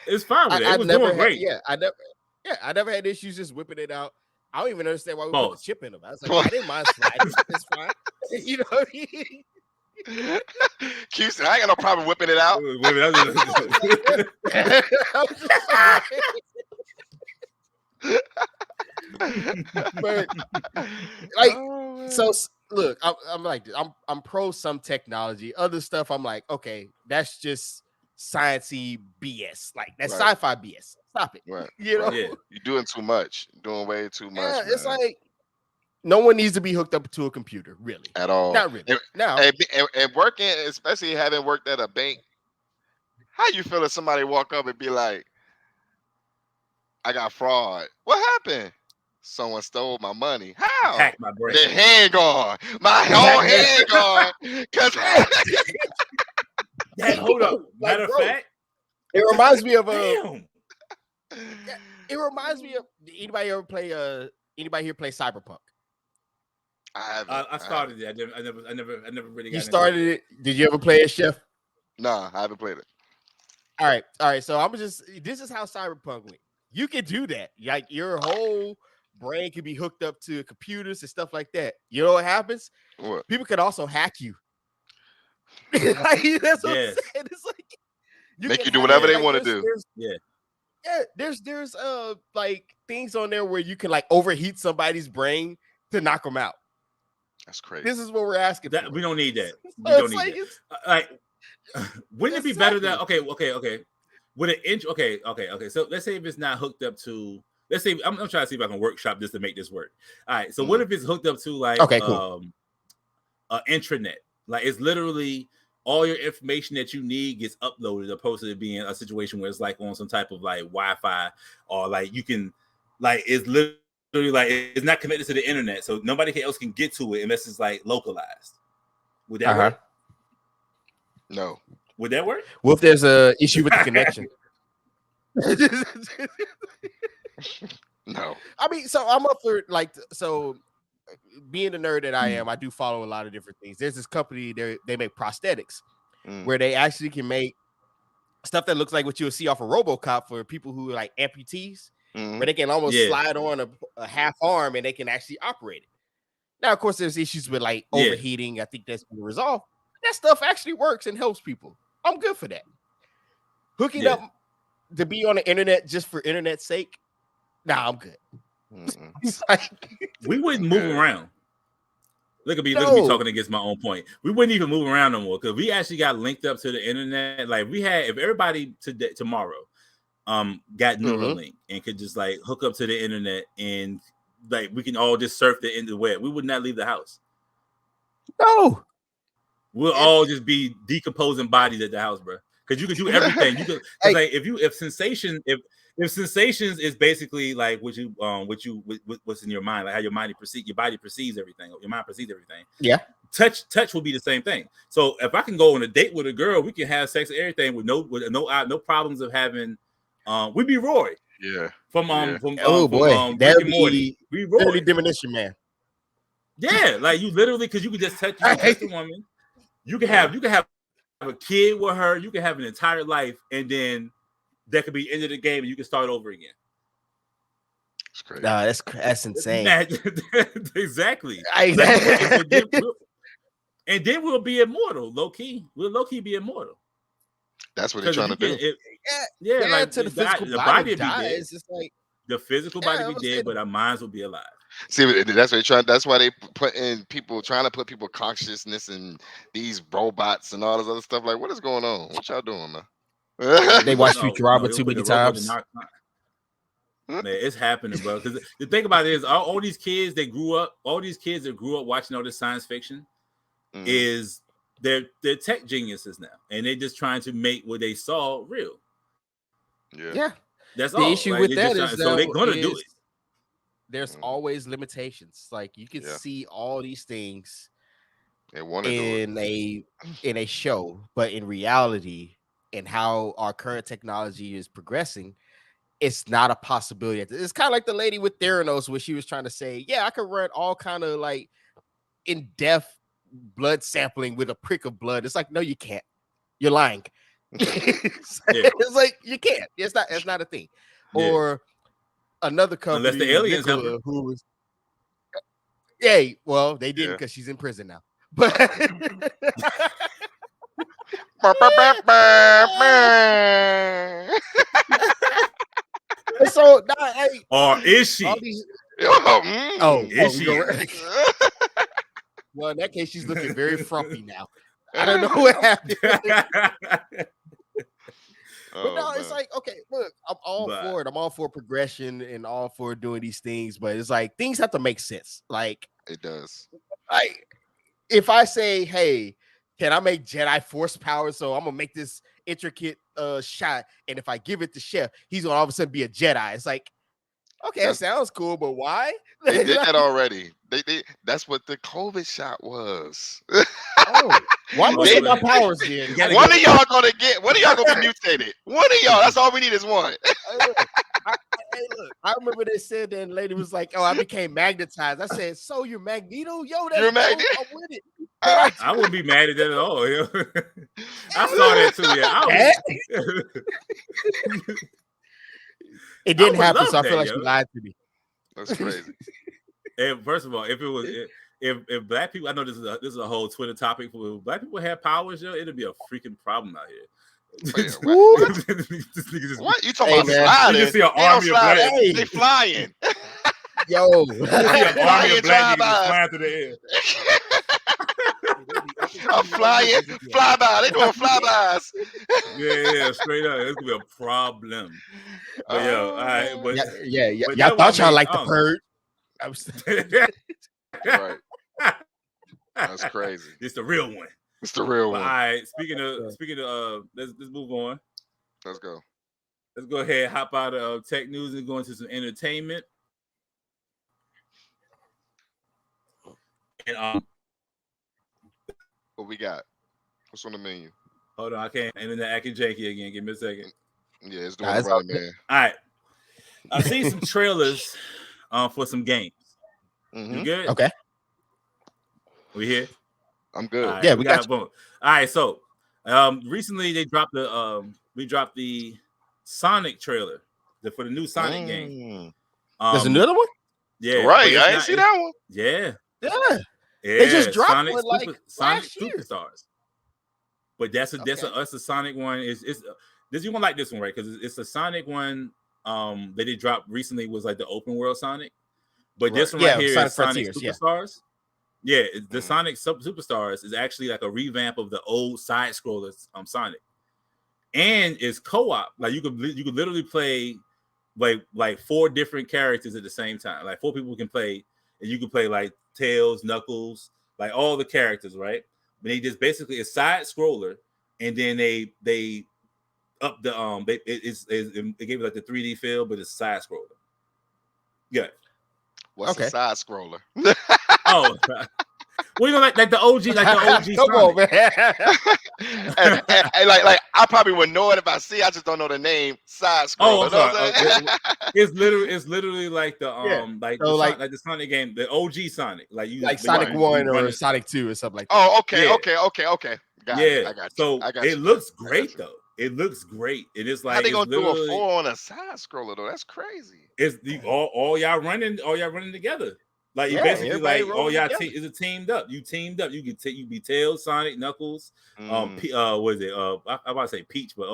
It's fine with it. It was doing great. I never had issues just whipping it out. I don't even understand why we put the chip in them. I was like, I didn't mind sliding. It's fine. You know what I mean? Q said, I ain't got no problem whipping it out. But like, so look, I'm like, I'm pro some technology. Other stuff, I'm like, okay, that's just sciencey BS. Like that's sci-fi BS. Stop it. Right. You know? Right. Yeah. You're doing too much. Doing way too much, Yeah, man. it's like no one needs to be hooked up to a computer, really. At all. Not really. Now, And working, especially having worked at a bank, how you feel if somebody walk up and be like, I got fraud. What happened? Someone stole my money. How? Hack my brain. The hand gone. My whole hand gone. Cause Hold up. like, Matter of bro, fact, it reminds me of damn. it reminds me of anybody ever play anybody here play Cyberpunk? I haven't. I started it. I never really got You started into it. Did you ever play it, Chef? Nah, I haven't played it. All right. So this is how Cyberpunk went. You can do that. Like your whole brain can be hooked up to computers and stuff like that. You know what happens? What? People can also hack you. Like, that's what I'm Yes. saying. It's like you Make can you do hack whatever it. they Like, want to do. There's like things on there where you can like overheat somebody's brain to knock them out. That's crazy. This is what we're asking for. We don't need that. We So don't it's need like that. it's Like, wouldn't it be better that exactly. okay. With an inch, okay. So let's say if it's not hooked up to, let's say I'm trying to see if I can workshop this to make this work. All right. So what if it's hooked up to like cool. an intranet? Like it's literally all your information that you need gets uploaded, opposed to it being a situation where it's like on some type of like Wi-Fi, or like you can, like it's literally like it's not connected to the internet, so nobody else can get to it unless it's like localized. Would that work? No. Would that work? What if there's a issue with the connection? No. I mean, so I'm up for being the nerd that I am, I do follow a lot of different things. There's this company they make prosthetics where they actually can make stuff that looks like what you'll see off a RoboCop for people who are like amputees, where they can almost slide on a half arm and they can actually operate it. Now, of course, there's issues with like overheating. I think that's been resolved. That stuff actually works and helps people. I'm good for that. Hooking up to be on the internet just for internet's sake, nah, I'm good. We wouldn't move around. Look at me talking against my own point. We wouldn't even move around no more because we actually got linked up to the internet. Like we had, if everybody tomorrow got Neuralink and could just like hook up to the internet and like we can all just surf the web, we would not leave the house. No, we'll all just be decomposing bodies at the house, bro. Because you could do everything. You could like if sensations is basically like what's in your mind, like how your body perceives everything. Your mind perceives everything. Yeah. Touch will be the same thing. So if I can go on a date with a girl, we can have sex and everything with no problems of having. We'd be Roy. Yeah. From boy, Rick and Morty. We Roy. Early Diminution Man. Yeah, like you literally because you could just touch the woman. You can have a kid with her. You can have an entire life, and then that could be end of the game, and you can start over again. That's crazy. Nah, that's insane. Exactly. Exactly. And then we'll be immortal, low key. We'll low key be immortal. That's what they're trying to do. Like to the physical the body be dead. It's just like the physical body be dead, but our minds will be alive. See, that's what they're trying. That's why they put in people trying to put people consciousness in these robots and all this other stuff. Like, what is going on? What y'all doing, man? They watch Futurama too many times. Man, it's happening, bro. Because the thing about it is, all these kids that grew up watching all this science fiction, is they're tech geniuses now, and they're just trying to make what they saw real. Yeah. That's the all. issue like, with that is so they're gonna do it. There's always limitations. Like you can see all these things in a show, but in reality, and how our current technology is progressing, it's not a possibility. It's kind of like the lady with Theranos, where she was trying to say, "Yeah, I could run all kind of like in-depth blood sampling with a prick of blood." It's like, no, you can't. You're lying. It's like you can't. It's not a thing. Or another company, unless the aliens Nikola, who was, well, they didn't because she's in prison now. But so or is she? Is she? Well, in that case, she's looking very frumpy now. I don't know what happened. But no, it's like, okay, look, all for it. I'm all for progression and all for doing these things, but it's like things have to make sense. Like it does. Like if I say, "Hey, can I make Jedi Force power?" So I'm gonna make this intricate shot, and if I give it to Chef, he's gonna all of a sudden be a Jedi. It's like, okay, that sounds cool, but why? They did that already. They that's what the COVID shot was. Oh, why am I get my powers then? One of y'all gonna be mutated. One of y'all. That's all we need is one. Look, I remember they said that, and the lady was like, "Oh, I became magnetized." I said, "So you're Magneto? Yo, that's dope. I'm with it." I wouldn't be mad at that at all. I saw that too. Yeah, it didn't happen, so I feel like she lied to me. That's crazy. And first of all, if it was if black people, I know this is a whole Twitter topic. For black people have powers, it'd be a freaking problem out here. What? What you talking about? Sliding? You can see an army of black. They flying. Yo, you see an army of black niggas flying through the air. I'm flying, flyby. They doing flybys. Yeah, straight up. It's gonna be a problem. But all right, but yeah. Y'all thought y'all like the purge. Right. That's crazy. It's the real one. It's the real one. All right. Speaking of, let's move on. Let's go. Let's go ahead, hop out of tech news and go into some entertainment. And what we got? What's on the menu? Hold on, I can't. And then Buk.a.ke again. Give me a second. Yeah, it's doing it right, man. All right. I've seen some trailers for some games. Mm-hmm. You good? Okay. We here? I'm good. Right, yeah, we got boom. All right, so recently they dropped we dropped the Sonic trailer for the new Sonic game. There's another one? Yeah. Right. I didn't see that one. Yeah. They just dropped Sonic one like Sonic last year. Superstars. But that's a Sonic one. Is this you gonna like this one, right? Because it's a Sonic one that they dropped recently was like the open world Sonic. But this one right here is Sonic Superstars. Yeah, the Sonic Superstars is actually like a revamp of the old side scrollers Sonic. And it's co-op. Like you could literally play like 4 different characters at the same time. Like 4 people can play, and you can play like Tails, Knuckles, like all the characters, right? But they just basically a side scroller, and then they up the it gave it like the 3D feel, but it's side scroller. Yeah. What's a side scroller? Oh, well, you know, like the OG, Come on, man. and like I probably would know it if I see. I just don't know the name. Side scroller. It's literally like the like the Sonic game, the OG Sonic, like you like Sonic 1 or Sonic 2 or something like that. Oh, okay. Got it. I got you. So it looks great though. It looks great. It is like how they gonna do a 4 on a side scroller though? That's crazy. It's all y'all running together. Like you basically like all y'all is teamed up. You teamed up. You can be Tails, Sonic, Knuckles. What is it? I about to say Peach, but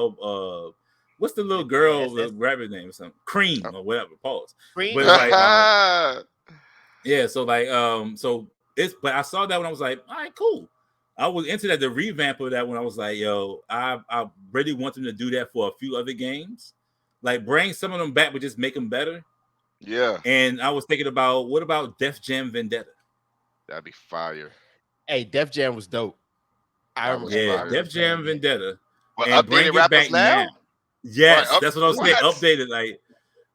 what's the little girl rabbit name or something? Cream or whatever. Pause. Cream. But like, yeah. So like so it's but I saw that when I was like, all right, cool. I was into that the revamp of that when I was like, yo, I really want them to do that for a few other games, like bring some of them back, but just make them better. Yeah. And I was thinking about what about Def Jam Vendetta? That'd be fire. Hey, Def Jam was dope. Def Jam Vendetta. Well, and bring it back now. Yes, right, that's what I was saying. Updated,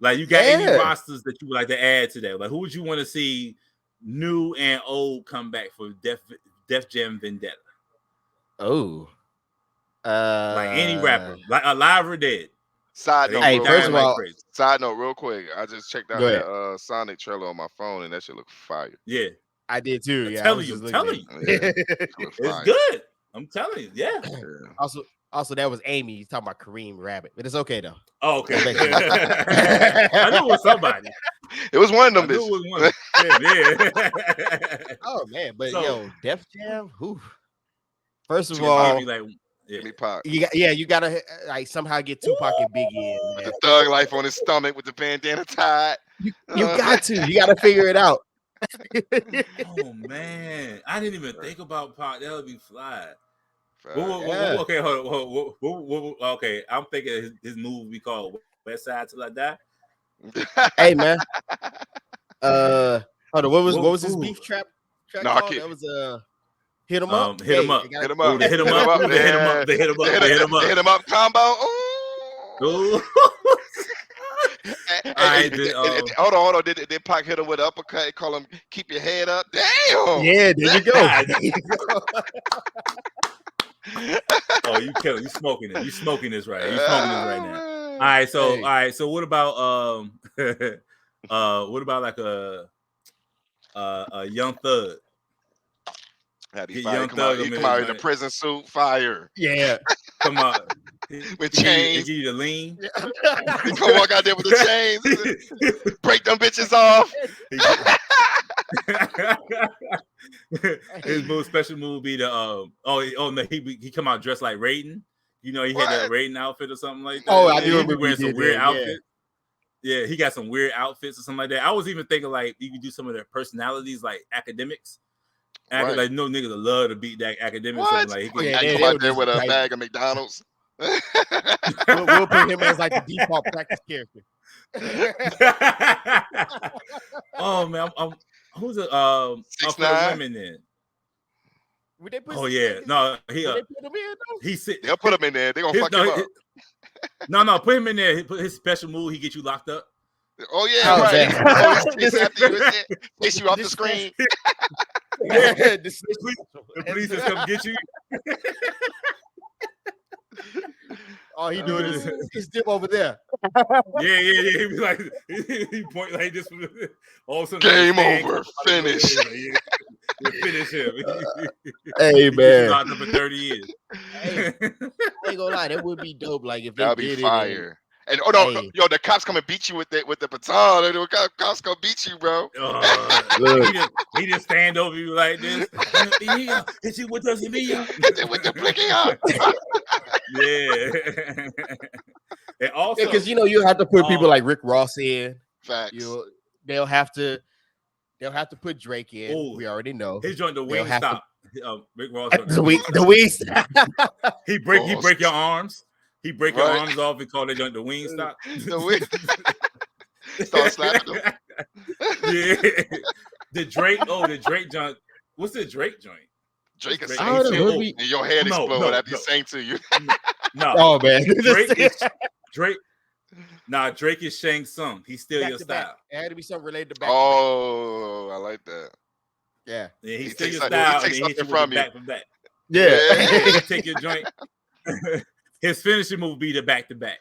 like you got any rosters that you would like to add to that? Like who would you want to see new and old come back for Def Jam Vendetta? Oh, like any rapper, like alive or dead. Side note, side note, real quick. I just checked out that Sonic trailer on my phone, and that shit look fire. Yeah, I did too. I'm telling you, it's good. I'm telling you, yeah. Also, that was Amy. He's talking about Kareem Rabbit, but it's okay though. Oh, okay. I knew it was somebody. It was one of them. Yeah. Oh man, but yo, Def Jam. Whew. First of all, you gotta like somehow get Tupac and Biggie in. Man. The thug life on his stomach with the bandana tied. You got to. You got to figure it out. Oh man, I didn't even think about Pac. That would be fly. Okay, hold on. Okay, I'm thinking his movie would be called West Side Till I Die. Hey man. Hold on. What was his Ooh. beef track No, called? That was Hit 'em up. Hit 'em up. Hit him Oh, up. they hit him up. They hit him up. They hit him up. They hit him up. Hit him up combo. Ooh. Hey, hold on. Did Pac hit him with an uppercut? Call him, keep your head up. Damn. Yeah, there you go. Oh, you kill. You smoking it. You smoking this right. You smoking this right now. All right. So what about what about like a Young Thug? Get Young Thug. He come out in a prison suit. Fire. Yeah. Come on. With chains. Give you the lean. He come walk out there with the chains. Break them bitches off. His most special move be the no, he come out dressed like Raiden. You know, he had that Raiden outfit or something like that. Oh, I do he remember wearing some weird outfits. Yeah, he got some weird outfits or something like that. I was even thinking like you could do some of their personalities like academics. Like no niggas would love to beat that academic. What? Like, he come out there with a bag of McDonald's. we'll put him as like the default practice character. Oh man, who's it? For the women then? Would they put no, they put him in? They'll put him in there. They gonna fuck him up. No, put him in there. His special move, he get you locked up. Oh yeah, right. Chase you off the screen. Yeah, the police just come get you. All he doing is dip over there. Yeah. He be like, he point like this. All of a sudden, game over. Finish. Finish him. Hey man, locked up for 30 years. Hey, I ain't gonna lie, that would be dope. Like if that'd they be did fire. And yo, the cops come and beat you with the baton. The cops gonna beat you, bro. He just stand over you like this. Hit you with the semilla. Hit you with the blinking up. Yeah. And also, because you have to put people like Rick Ross in. Facts. They'll have to put Drake in. Ooh, we already know. His joint the wing stop. Rick Ross. The wing stop. He break your arms. He break your arms off and call that joint the wing stop. The wing. Start slapping them. Yeah. The Drake joint. What's the Drake joint? Drake is saying and your head explode after he sang to you. No. Oh man. Drake. Nah, Drake is Shang Tsung. He's still your style. It had to be something related to back. Oh, I like that. Yeah. He's still your style. He takes something from you. Back from back. Yeah. He take your joint. His finishing move be the back to back.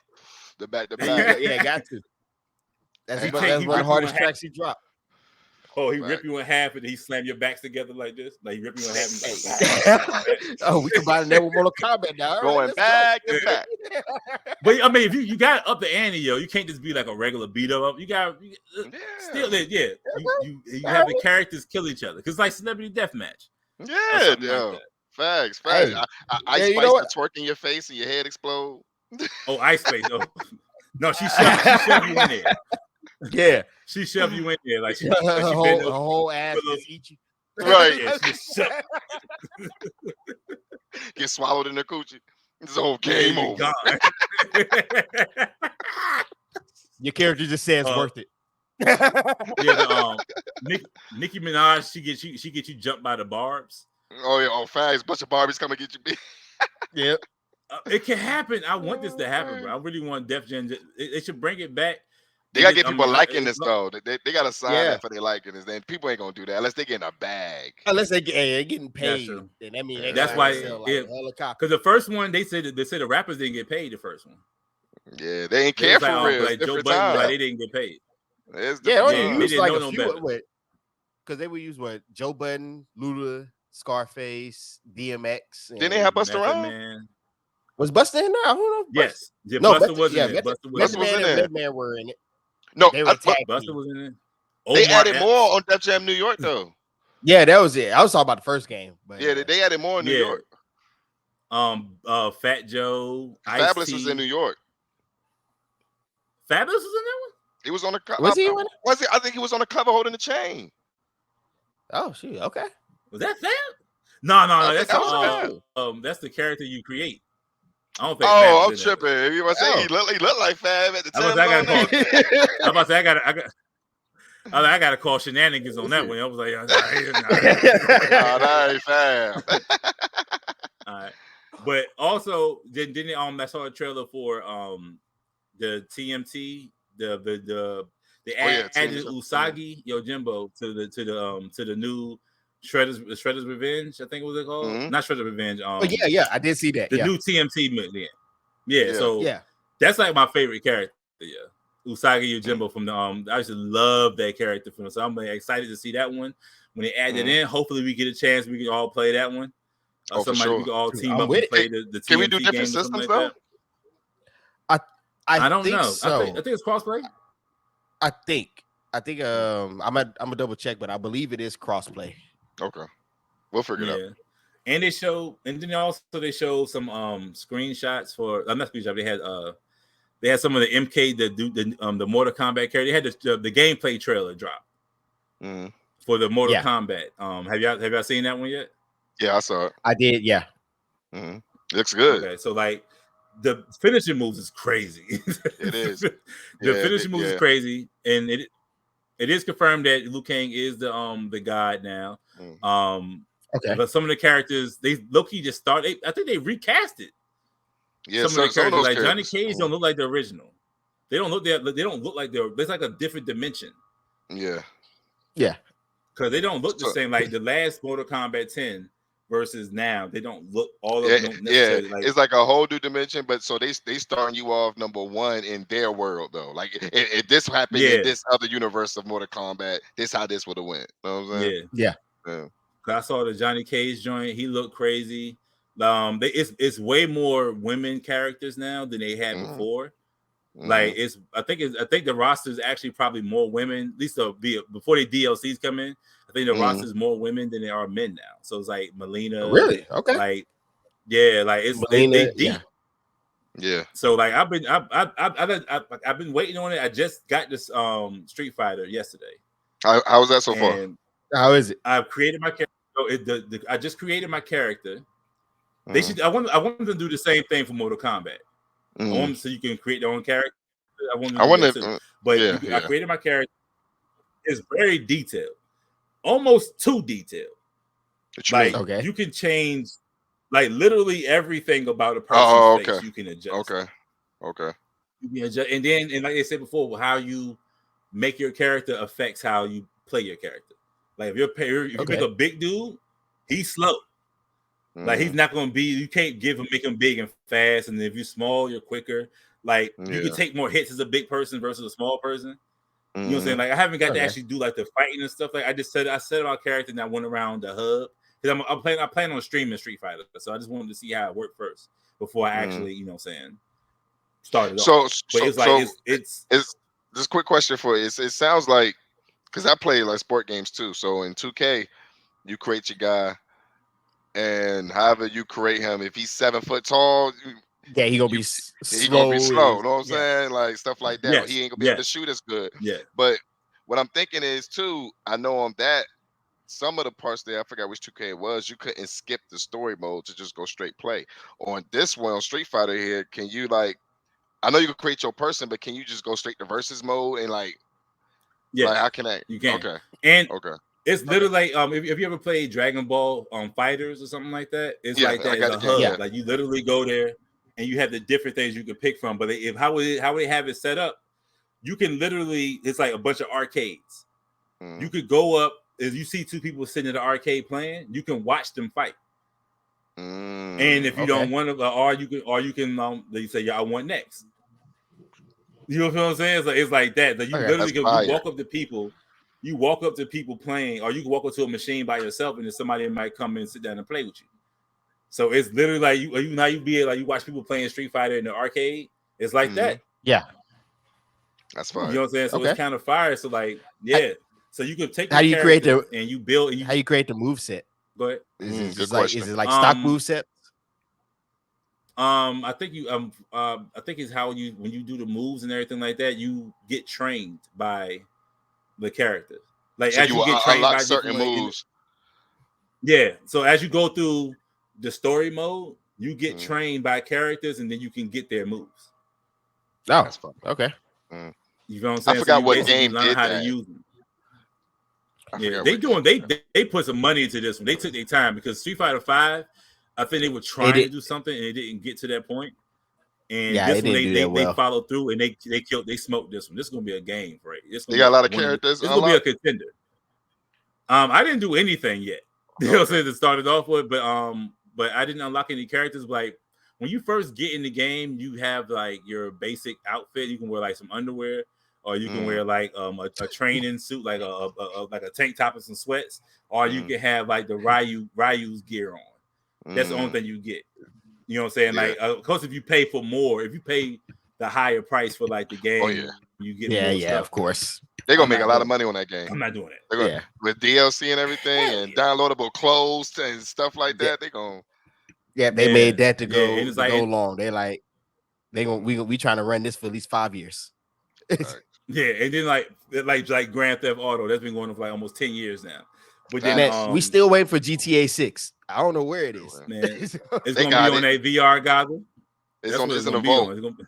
The back to back. Yeah, got to. That's one of the hardest tracks he dropped. Oh, he rip you in half and he slam your backs together like this. Like he rip you in half. Oh, we combine that with Mortal Kombat now. Going back to back. But I mean, if you got up the ante, you can't just be like a regular beat up. You got still, you have the characters kill each other because like celebrity deathmatch. Yeah, yo. Facts. Hey, Ice Spice to twerk in your face and your head explode. Oh, Ice Spice. Oh. No, she shoved you in there. Yeah, she shoved you in there like her whole ass just eat you. Right. Get swallowed in the coochie. It's all game over. Your character just says worth it. Nicki Minaj, she get you jumped by the barbs. Oh yeah, facts. Bunch of Barbies come and get you beat. Yep. It can happen. I want this to happen, bro. I really want Def Jam. They should bring it back. They gotta get people liking this though. They gotta sign it for their liking this. Then people ain't gonna do that unless they get in a bag. Unless they're getting paid. Then I mean, that's why. Because the first one, they said the rappers didn't get paid. The first one. Yeah, they ain't care for real. Like Joe Budden, like they didn't get paid. They didn't like a few. Because they would use Joe Budden, Luda, Scarface, DMX. Didn't they have Busta Rhymes? Was Busta in there? I don't know. Yes. Yeah, no, Busta was in there. Busta was in there. Man were in it. No, Busta was in it. They added more on Def Jam New York though. Yeah, that was it. I was talking about the first game. But yeah, they added more in New York. Fat Joe, Fabulous was in New York. Fabulous was in that one? He was on the cover. Was he in it? Was he? I think he was on the cover holding the chain. Oh shoot, okay. Was that Fab? No, that's the character you create. I don't think Fab was I'm in that tripping. though. You want to say he look like Fab at the I was time I gotta on call. that? I about to say I got to call shenanigans on that one. I was like, nah. Nah, that ain't Fab. All right. But also, didn't I saw a trailer for the TMT, they Oh yeah, added Team Usagi Yojimbo to the new Shredder's Revenge. I think it was called, Mm-hmm. not Shredder's Revenge. yeah, I did see that. The new TMT. Yeah. So Yeah. that's like my favorite character. Yeah, Usagi Yojimbo Mm-hmm. from the I used to love that character from. So I'm like, excited to see that one when they add it in. Hopefully, we get a chance. We can all play that one. Oh, for Somebody we sure. can all Dude, team I'm up with and it. play the Can we do TMT different game or something systems like though? that. I don't think know. so. I think it's crossplay. I think I'm gonna double check, but I believe it is crossplay. Okay, we'll figure it out. And then also they showed some screenshots for not screenshots. They had some of the MK the Mortal Kombat character. They had the gameplay trailer drop for the Mortal Kombat. Have y'all seen that one yet? Yeah, I saw it. I did. Yeah. Looks good. Okay, so like the finishing moves is crazy. It is. The finishing moves is crazy, and it is confirmed that Liu Kang is the god now. Okay. But some of the characters they low-key just started. I think they recast it. Yeah, some of the characters like Johnny characters. Cage don't look like the original. They don't look like they're. It's like a different dimension. Yeah. Because they don't look the same. Like the last Mortal Kombat 10 versus now, they don't look. All of them don't necessarily like. It's like a whole new dimension, but so they starting you off number one in their world though. Like if this happened in this other universe of Mortal Kombat, this how this would have went. You know what I'm saying? Yeah. I saw the Johnny Cage joint. He looked crazy. It's way more women characters now than they had before. Like I think the roster is actually probably more women. At least before the DLCs come in, I think the roster is more women than there are men now. So it's like Melina. Really? Okay. Like it's Melina, they deep. Yeah. So like I've been waiting on it. I just got this Street Fighter yesterday. How was that so far? How is it? I've created my character. So I just created my character. They should. I want them to do the same thing for Mortal Kombat. I want them so you can create your own character. I want them to do that too. But I created my character. It's very detailed, almost too detailed. Like you can change, like literally everything about a person's face. You can adjust. Okay. You can adjust, and like I said before, how you make your character affects how you play your character. Like if you make a big dude, he's slow. Like he's not going to be. You can't make him big and fast. And if you're small, you're quicker. Like you can take more hits as a big person versus a small person. You know what I'm saying? Like I haven't got to actually do like the fighting and stuff. Like I set my character and I went around the hub because I'm playing on streaming Street Fighter. So I just wanted to see how it worked first before I actually, you know what I'm saying, started off. But it's just a quick question for you. It sounds like, because I play like sport games too. So in 2K, you create your guy, and however you create him, if he's 7 foot tall, he gonna be slow. He gonna be slow. You know what I'm saying? Like stuff like that. Yes, he ain't gonna be able to shoot as good. Yeah. But what I'm thinking is too, I know on that some of the parts there, I forgot which 2K it was, you couldn't skip the story mode to just go straight play. On this one, on Street Fighter here, can you like, I know you can create your person, but can you just go straight to versus mode and like, like how can I? You can. Okay. And it's literally like if you ever played Dragon Ball Fighters or something like that, it's like that. It's a hub. Like you literally go there and you have the different things you can pick from. But how they have it set up, you can literally, it's like a bunch of arcades. You could go up, as you see two people sitting in the arcade playing, you can watch them fight. And if you don't want to, or you can they say, I want next. You know what I'm saying? It's like that. That you literally can walk up to people. You walk up to people playing, or you can walk up to a machine by yourself, and then somebody might come and sit down and play with you. So it's literally like you watch people playing Street Fighter in the arcade. It's like that. Yeah, that's fire. You know what I'm saying? So it's kind of fire. So like, so you can take how you create the and you build. How you create the move set? Go ahead. Is it like stock move set? I think it's how when you do the moves and everything like that, you get trained by the character. Like so as you get trained by certain moves. So as you go through the story mode, you get trained by characters, and then you can get their moves. Oh, that's fun. Okay. You know what I'm I saying? forgot so you what basically game learn did how that. to use them. I Yeah, forgot what game they put some money into this one. They took their time because Street Fighter V, I think they were trying to do something and it didn't get to that point. And Yeah, this it one didn't do that well. they followed through and they smoked this one. This is gonna be a game, right? It's gonna You got be a lot of one characters. It's gonna be a contender. I didn't do anything yet. You know what I'm saying, to start it off with, but I didn't unlock any characters. Like when you first get in the game, you have like your basic outfit. You can wear like some underwear, or you can wear like a training suit, like a tank top and some sweats, or you can have like the Ryu's gear on. That's the only thing you get. You know what I'm saying? Like, of course, if you pay the higher price for like the game, you get more stuff. Yeah, of course. They're gonna make a lot of money on that game. I'm not doing it. They're gonna, with DLC and everything and downloadable clothes and stuff like that. They gonna. Yeah, they made that to go and it's like, long. We trying to run this for at least 5 years. Yeah, and then like Grand Theft Auto, that's been going on for like almost 10 years now. But then man, we still waiting for GTA 6. I don't know where it is. Man, it's gonna be on a VR goggle. It's gonna be on. It's gonna be.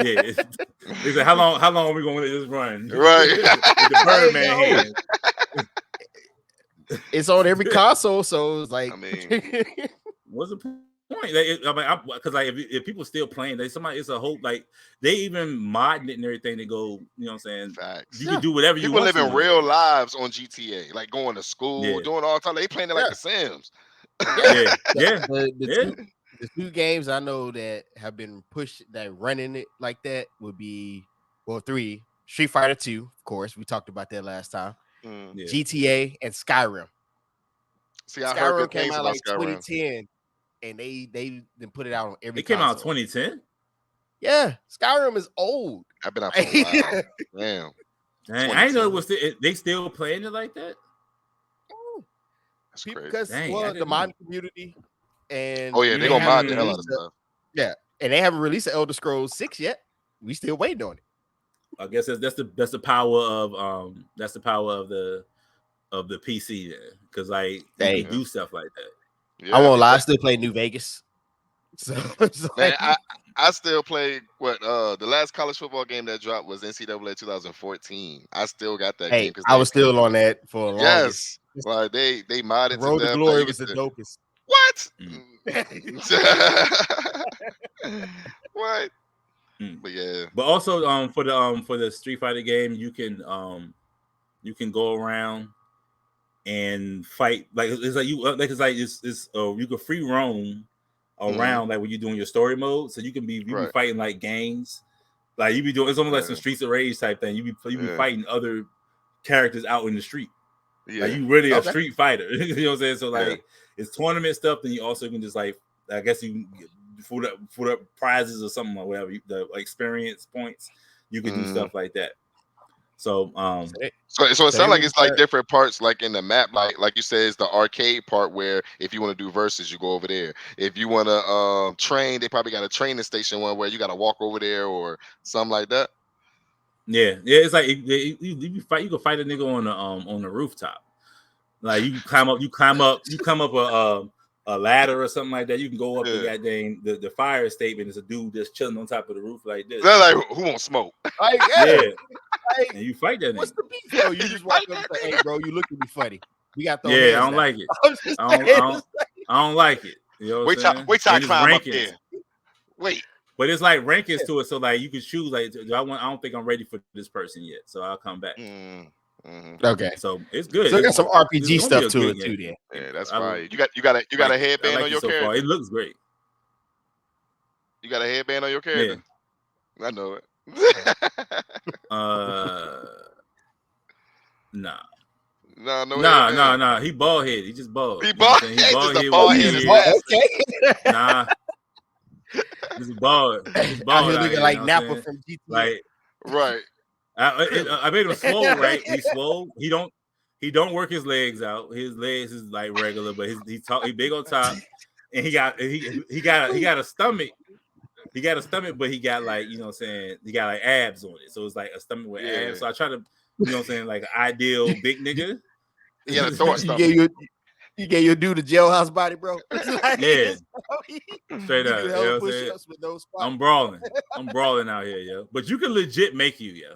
Yeah, it's like how long are we gonna let this run? Right, with the Birdman hand. It's on every console, so it's like, I mean, what's the point? Because if people still playing, it's a hope. Like they even modding it and everything. They go, you know what I'm saying? Facts. You can do whatever you want. People living real lives on GTA, like going to school, doing all the time. They playing it like the Sims. The two games I know that have been pushed, that running it like that would be, well, 3. Street Fighter 2, of course. We talked about that last time. GTA and Skyrim. See, I heard good came things out about like Skyrim. 2010, and they then put it out on every. It came out 2010. Yeah, Skyrim is old. I've been out for a while. Damn. I didn't know they still playing it like that. That's crazy. Because the mod community and they gonna mod the hell out of stuff. Yeah, and they haven't released the Elder Scrolls 6 yet. We still waiting on it. I guess that's the power of the PC there, because like you can do stuff like that. I won't lie, I still play New Vegas. So man, I still play the last college football game that dropped was NCAA 2014. I still got that game. I was still on that for the longest. Yes, like they modded Road to Glory was the dopest. What? What? But yeah. But also for the Street Fighter game, you can go around and fight, like it's like you can free roam around like when you're doing your story mode, so you be fighting like gangs, like you be doing, it's almost like some Streets of Rage type thing. You be fighting other characters out in the street. Like you really a street fighter. You know what I'm saying? So like it's tournament stuff, then you also can just like, I guess you can for the prizes or something or whatever, the experience points, you can do stuff like that. So so it sounds like it's like different parts, like in the map, like you said, it's the arcade part where if you want to do versus, you go over there. If you want to train, they probably got a training station one where you got to walk over there or something like that. Yeah, it's like you can fight a nigga on the rooftop. Like you climb up a ladder or something like that. You can go up the goddamn the fire escape, and there's a dude just chilling on top of the roof like this. They're like, who won't smoke? And you fight that nigga. What's the beef? Yo, you just walk up and say, "Hey, bro, you look at me funny. We got those." I don't like it. I don't like it. You know what I'm saying? Wait till I climb up there. Wait. But it's like rankings to it, so like you can choose. Like, I don't think I'm ready for this person yet, so I'll come back. Okay, so it's good. So it got some RPG stuff to it too. Then yeah, that's right. You got a headband on your character. Far. It looks great. You got a headband on your character. Yeah. I know it. Nah. He bald headed. He just bald. He bald. He bald headed. Okay. Nah. He's bald. He's bald. Out here looking like Nappa from GTA. Like, right. I made him swole, right? He's swole. He don't work his legs out. His legs is like regular, but he big on top, and he got a stomach. He got a stomach, but he got like, you know what I'm saying, he got like abs on it. So it's like a stomach with abs. So I try to, you know what I'm saying, like an ideal big nigga. He got a Thor stomach. You You gave your dude a jailhouse body, bro. Yeah. Straight You up. do You know hella what I'm saying? push-ups with no squat. I'm brawling. I'm brawling out here, yo. But you can legit make you, yo.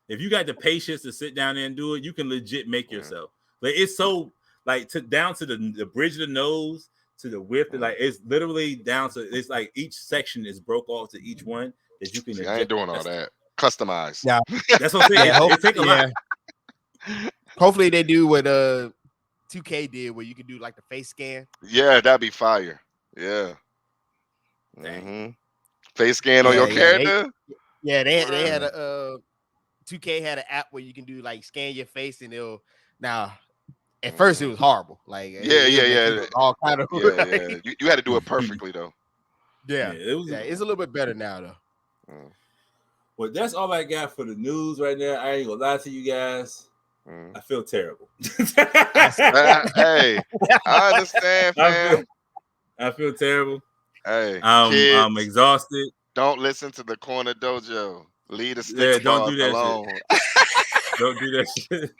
If you got the patience to sit down there and do it, you can legit make yourself. Like it's so like down to the bridge of the nose to the width, like it's literally down to it's like each section is broke off to each one that you can. See, I ain't doing all that. Customize. Yeah, that's what I'm saying. It take a lot. Hopefully they do what 2K did, where you can do like the face scan. Yeah, that'd be fire. Yeah. Face scan on your character. They had a 2K had an app where you can do like scan your face, and it'll now. At first, it was horrible. Like Yeah. All kind of yeah. You had to do it perfectly though. Yeah, it's a little bit better now though. Well, that's all I got for the news right now. I ain't gonna lie to you guys. I feel terrible. Hey, I understand, fam. I feel terrible. Hey, I'm exhausted. Don't listen to the corner dojo. Leave the sticks don't do that alone. Shit. Don't do that shit.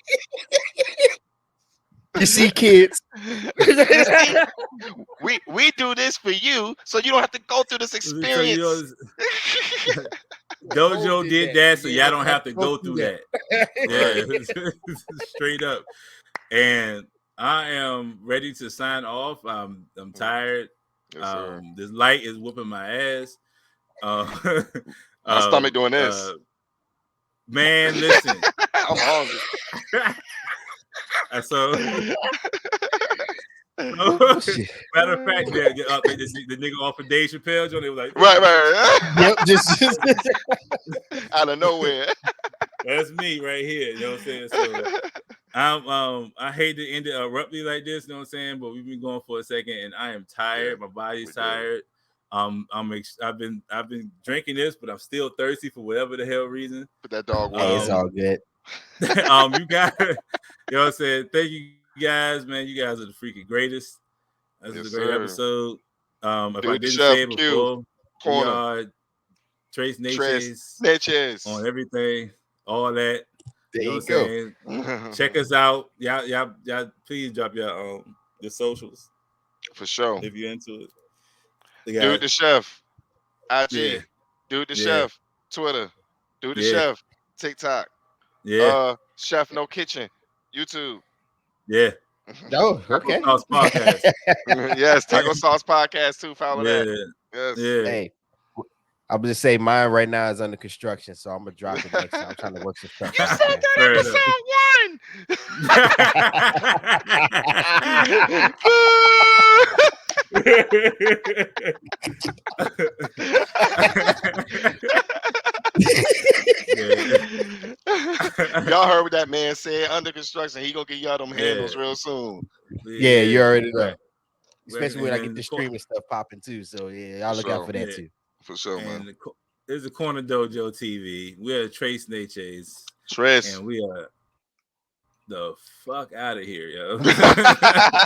You see, kids. we do this for you, so you don't have to go through this experience. So Dojo did that, so y'all don't have to go through that. Yeah, straight up. And I am ready to sign off. I'm tired. Yes, This light is whooping my ass. My stomach doing this. Man, listen. I'm hungry. So matter of fact, the nigga off of Dave Chappelle, Joe, they were like, right. Yep, just out of nowhere. That's me right here. You know what I'm saying? So I hate to end it abruptly like this, you know what I'm saying? But we've been going for a second and I am tired. My body's tired. I've been drinking this, but I'm still thirsty for whatever the hell reason. Put that dog it's all good. You got you know what I'm saying? Thank you guys, man. You guys are the freaking greatest. This is a great episode. If I didn't say it before, we are Trace Natchez on everything, all that. There you know you what I'm saying? Check us out. Y'all please drop your socials. For sure. If you're into it. Dude the Chef. IG. Dude the Chef. Twitter. Dude the Chef. TikTok. Chef No Kitchen. YouTube. Yeah. Oh, okay. Taco Sauce Podcast. Yes, Taco Sauce Podcast too. Follow that. Yes. Hey, I'm just say mine right now is under construction, so I'm gonna drop it next time. I'm trying to work some stuff. You said that Y'all heard what that man said. Under construction. He gonna get y'all them handles real soon. Yeah, you already know. Especially when I get the streaming stuff popping too. So y'all look out for that too. For sure, man. There's a Corner Dojo TV. We're Trace Natchez. Trace. And we are the fuck out of here, yo.